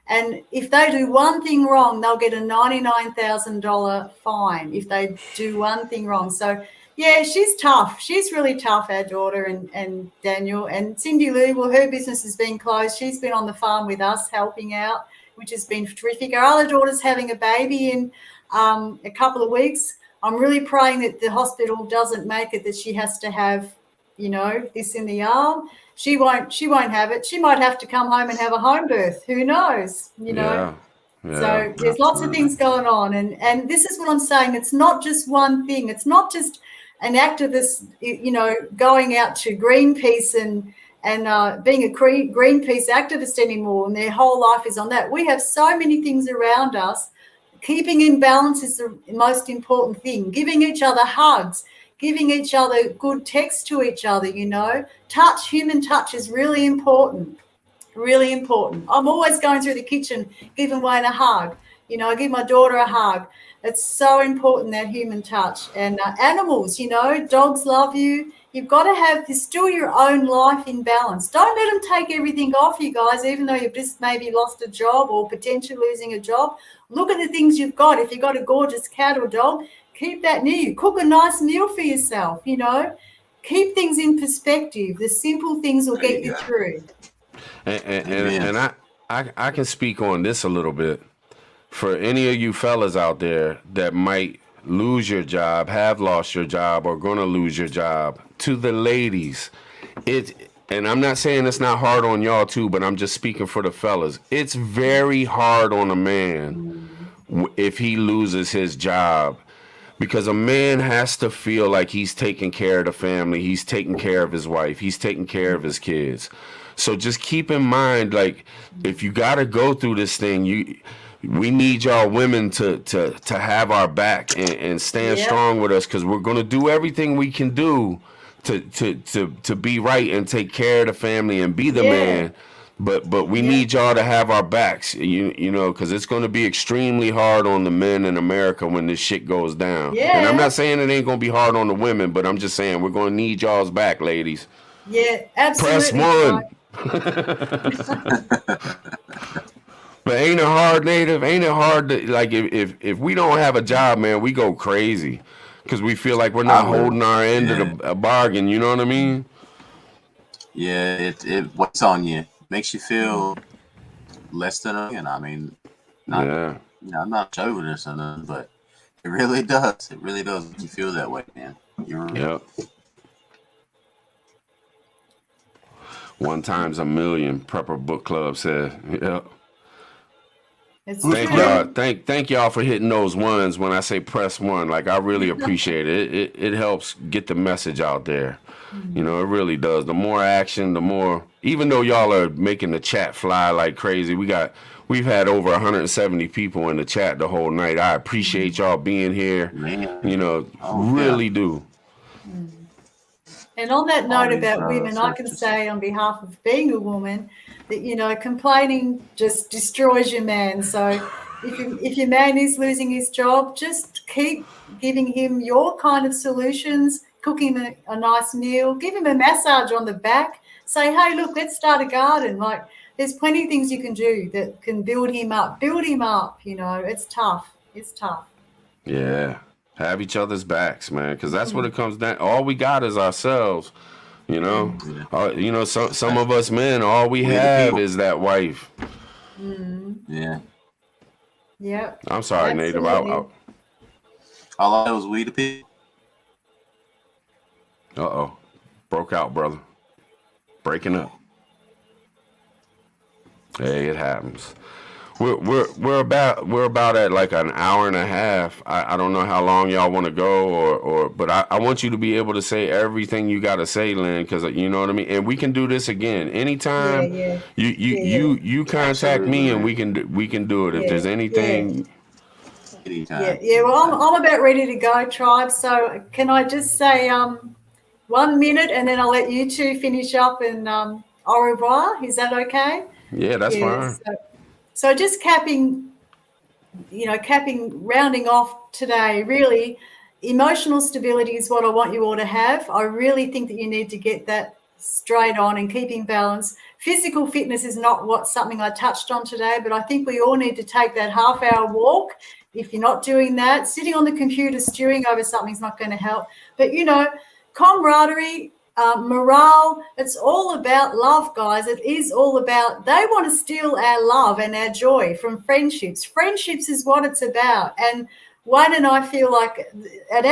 And if they do one thing wrong, they'll get a $99,000 fine if they do one thing wrong. So, yeah, she's tough. She's really tough, our daughter and Daniel. And Cindy Lou, well, her business has been closed. She's been on the farm with us helping out, which has been terrific. Our other daughter's having a baby in a couple of weeks. I'm really praying that the hospital doesn't make it that she has to have, you know, this in the arm. She won't have it. She might have to come home and have a home birth. Who knows, you know? Yeah, so there's lots of things going on. And this is what I'm saying. It's not just one thing. It's not just an activist, you know, going out to Greenpeace and being a Greenpeace activist anymore, and their whole life is on that. We have so many things around us. Keeping in balance is the most important thing. Giving each other hugs, giving each other good text to each other, you know. Touch, human touch is really important, really important. I'm always going through the kitchen giving Wayne a hug. You know, I give my daughter a hug. It's so important, that human touch. And animals, you know, dogs love you. You've got to have still your own life in balance. Don't let them take everything off you guys, even though you've just maybe lost a job or potentially losing a job. Look at the things you've got. If you've got a gorgeous cat or dog, keep that near you. Cook a nice meal for yourself, you know. Keep things in perspective. The simple things will get you through. And I can speak on this a little bit. For any of you fellas out there that might lose your job, have lost your job, or gonna lose your job, to the ladies, and I'm not saying it's not hard on y'all too, but I'm just speaking for the fellas. It's very hard on a man if he loses his job, because a man has to feel like he's taking care of the family, he's taking care of his wife, he's taking care of his kids. So just keep in mind, like, if you gotta go through this thing, we need y'all women to have our back and stand strong with us, because we're gonna do everything we can do to be right and take care of the family and be the man. But we need y'all to have our backs, you know, because it's going to be extremely hard on the men in America when this shit goes down. And I'm not saying it ain't going to be hard on the women, but I'm just saying we're going to need y'all's back, ladies. Yeah, absolutely. Press 1. But ain't it hard, Native? Ain't it hard to, like, if we don't have a job, man, we go crazy because we feel like we're not holding our end of the bargain. You know what I mean? Yeah, it what's on you makes you feel less than a man. I mean, you know, I'm not a chauvinist or nothing, but it really does. It really does make you feel that way, man. One times a million, Prepper Book Club said. Thank y'all for hitting those ones when I say press 1. Like, I really appreciate it. It helps get the message out there. You know, it really does. The more action, the more, even though y'all are making the chat fly like crazy, we've had over 170 people in the chat the whole night. I appreciate y'all being here. You know, really do. And on that note about women, I can say on behalf of being a woman that, you know, complaining just destroys your man. So if your man is losing his job, just keep giving him your kind of solutions. cook him a nice meal, give him a massage on the back, say, hey, look, let's start a garden. Like, there's plenty of things you can do that can build him up, you know. It's tough. It's tough. Yeah. Have each other's backs, man, because that's what it comes down. All we got is ourselves, you know. You know, some of us men, all we have is that wife. Yeah. Yeah. I'm sorry, Native. All I know is we the people. Uh-oh. Broke out, brother. Breaking up. Hey, it happens. We're about at like an hour and a half. I don't know how long y'all want to go but I want you to be able to say everything you got to say, Lynn, because you know what I mean. And we can do this again anytime. You contact me and we can do it if there's anything. Anytime. Yeah. Well, I'm about ready to go, tribe. So can I just say 1 minute and then I'll let you two finish up and au revoir. Is that okay? Yeah, that's fine. So just capping, rounding off today, really, emotional stability is what I want you all to have. I really think that you need to get that straight on and keeping balance. Physical fitness is not something I touched on today, but I think we all need to take that half-hour walk. If you're not doing that, sitting on the computer stewing over something's not going to help. But, you know, camaraderie, morale, it's all about love, guys. It is all about, they want to steal our love and our joy from friendships. Friendships is what it's about. And Wayne and I feel like at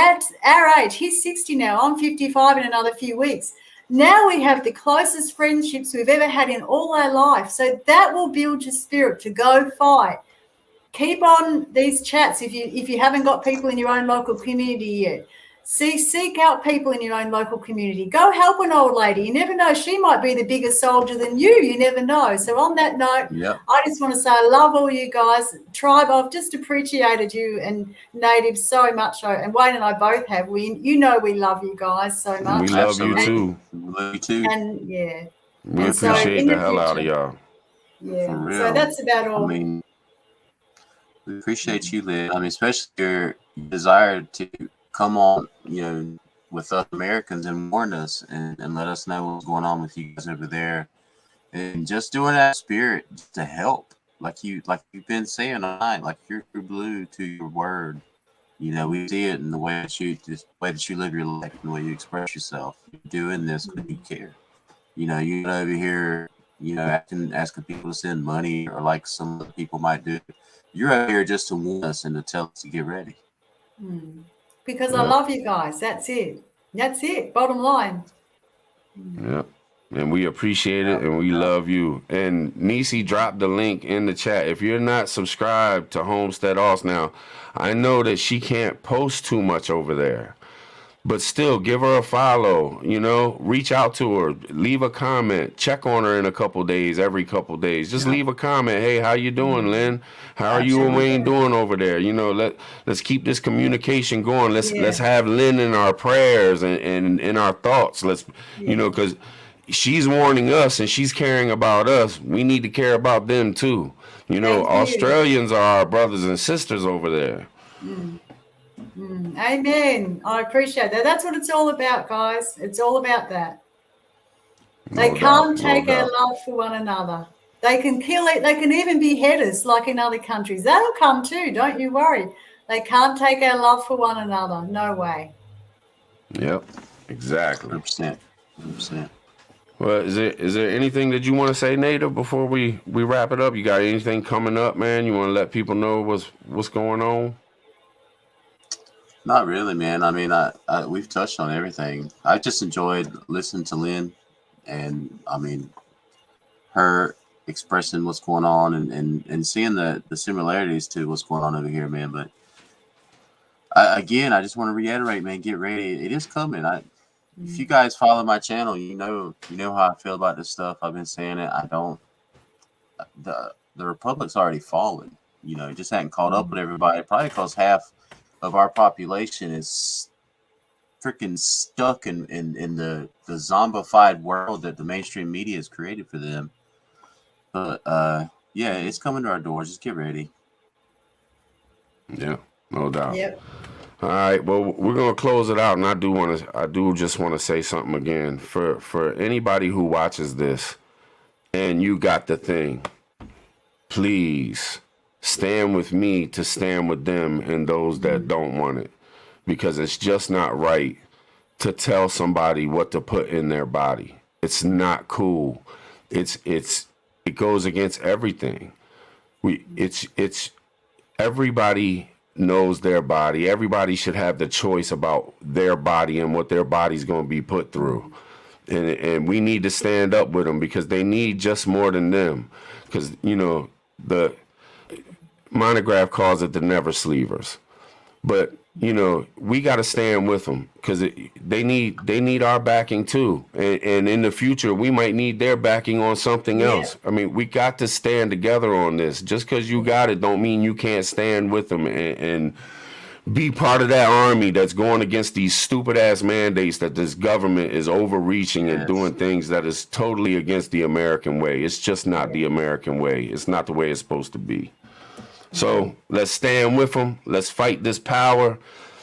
our age, he's 60 now, I'm 55 in another few weeks. Now we have the closest friendships we've ever had in all our life. So that will build your spirit to go fight. Keep on these chats if you haven't got people in your own local community yet. Seek out people in your own local community. Go help an old lady. You never know. She might be the bigger soldier than you. You never know. So on that note, I just want to say I love all you guys. Tribe, I've just appreciated you and Native so much. And Wayne and I both have. We love you guys so much. We love you too. We love you too. And yeah. We appreciate the hell out of y'all. Yeah. So that's about all. I mean, we appreciate you, Lynn. I mean, especially your desire to come on, you know, with us Americans and warn us and let us know what's going on with you guys over there, and just doing that spirit to help, like you've been saying all night, like you're blue to your word. You know, we see it in the way that you live your life, and the way you express yourself. You're doing this because you care. You know, you're not over here, you know, asking people to send money or like some other people might do. You're out here just to warn us and to tell us to get ready. Because I love you guys. That's it. That's it. Bottom line. Yep. And we appreciate it and we love you. And Nisi dropped the link in the chat. If you're not subscribed to Homestead Aus now, I know that she can't post too much over there. But still, give her a follow, you know, reach out to her, leave a comment, check on her in a couple days, every couple days. Just leave a comment. Hey, how you doing, Lynn? How are you and Wayne doing over there? You know, let's keep this communication going. Let's have Lynn in our prayers and in our thoughts. You know, because she's warning us and she's caring about us. We need to care about them too. You know, Australians are our brothers and sisters over there. Amen. I appreciate that. That's what it's all about, guys. It's all about that. They can't take our love for one another. They can kill it. They can even behead us like in other countries. That'll come too. Don't you worry. They can't take our love for one another. No way. Yep. Exactly. 100%. 100%. Well, is there anything that you want to say, Native, before we wrap it up? You got anything coming up, man? You want to let people know what's going on? Not really, man. I mean, we've touched on everything. I just enjoyed listening to Lynn, and I mean, her expressing what's going on and seeing the similarities to what's going on over here, man. But I just want to reiterate, man, get ready. It is coming. If you guys follow my channel, you know how I feel about this stuff. I've been saying it. The Republic's already fallen. You know, it just hadn't caught up with everybody. Probably because half of our population is freaking stuck in the zombified world that the mainstream media has created for them. But yeah, it's coming to our doors. Just get ready. Yeah, no doubt. Yep. All right. Well, we're gonna close it out, and I do just want to say something again for anybody who watches this, and you got the thing. Please stand with me to stand with them and those that don't want it, because it's just not right to tell somebody what to put in their body. It's not cool. It goes against everything. It's everybody knows their body. Everybody should have the choice about their body and what their body's going to be put through. And we need to stand up with them, because they need just more than them. Because, you know, the Monograph calls it the never sleevers. But, you know, we got to stand with them, because they need our backing too. And in the future, we might need their backing on something else. I mean, we got to stand together on this. Just because you got it don't mean you can't stand with them and be part of that army that's going against these stupid ass mandates that this government is overreaching and doing things that is totally against the American way. It's just not the American way. It's not the way it's supposed to be. So let's stand with them. Let's fight this power.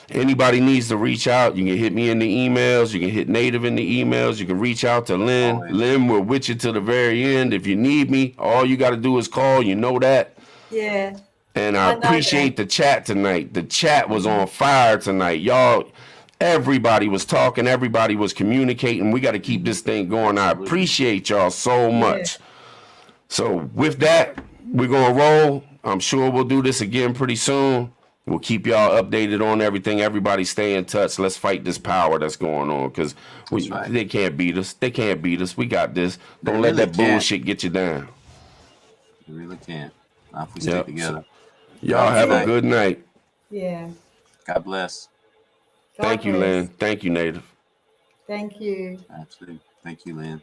Anybody needs to reach out, you can hit me in the emails. You can hit Native in the emails. You can reach out to Lynn. Lynn, we're with you to the very end. If you need me, all you got to do is call. You know that. Yeah. And I appreciate the chat tonight. The chat was on fire tonight. Y'all, everybody was talking. Everybody was communicating. We got to keep this thing going. I appreciate y'all so much. So with that, we're going to roll. I'm sure we'll do this again pretty soon. We'll keep y'all updated on everything. Everybody stay in touch. Let's fight this power that's going on, because they can't beat us. They can't beat us. We got this. Don't let that bullshit get you down. You really can't. Not if we stay together. Y'all have a good night. Yeah. God bless. Thank you, Lynn. Thank you, Native. Thank you. Absolutely. Thank you, Lynn.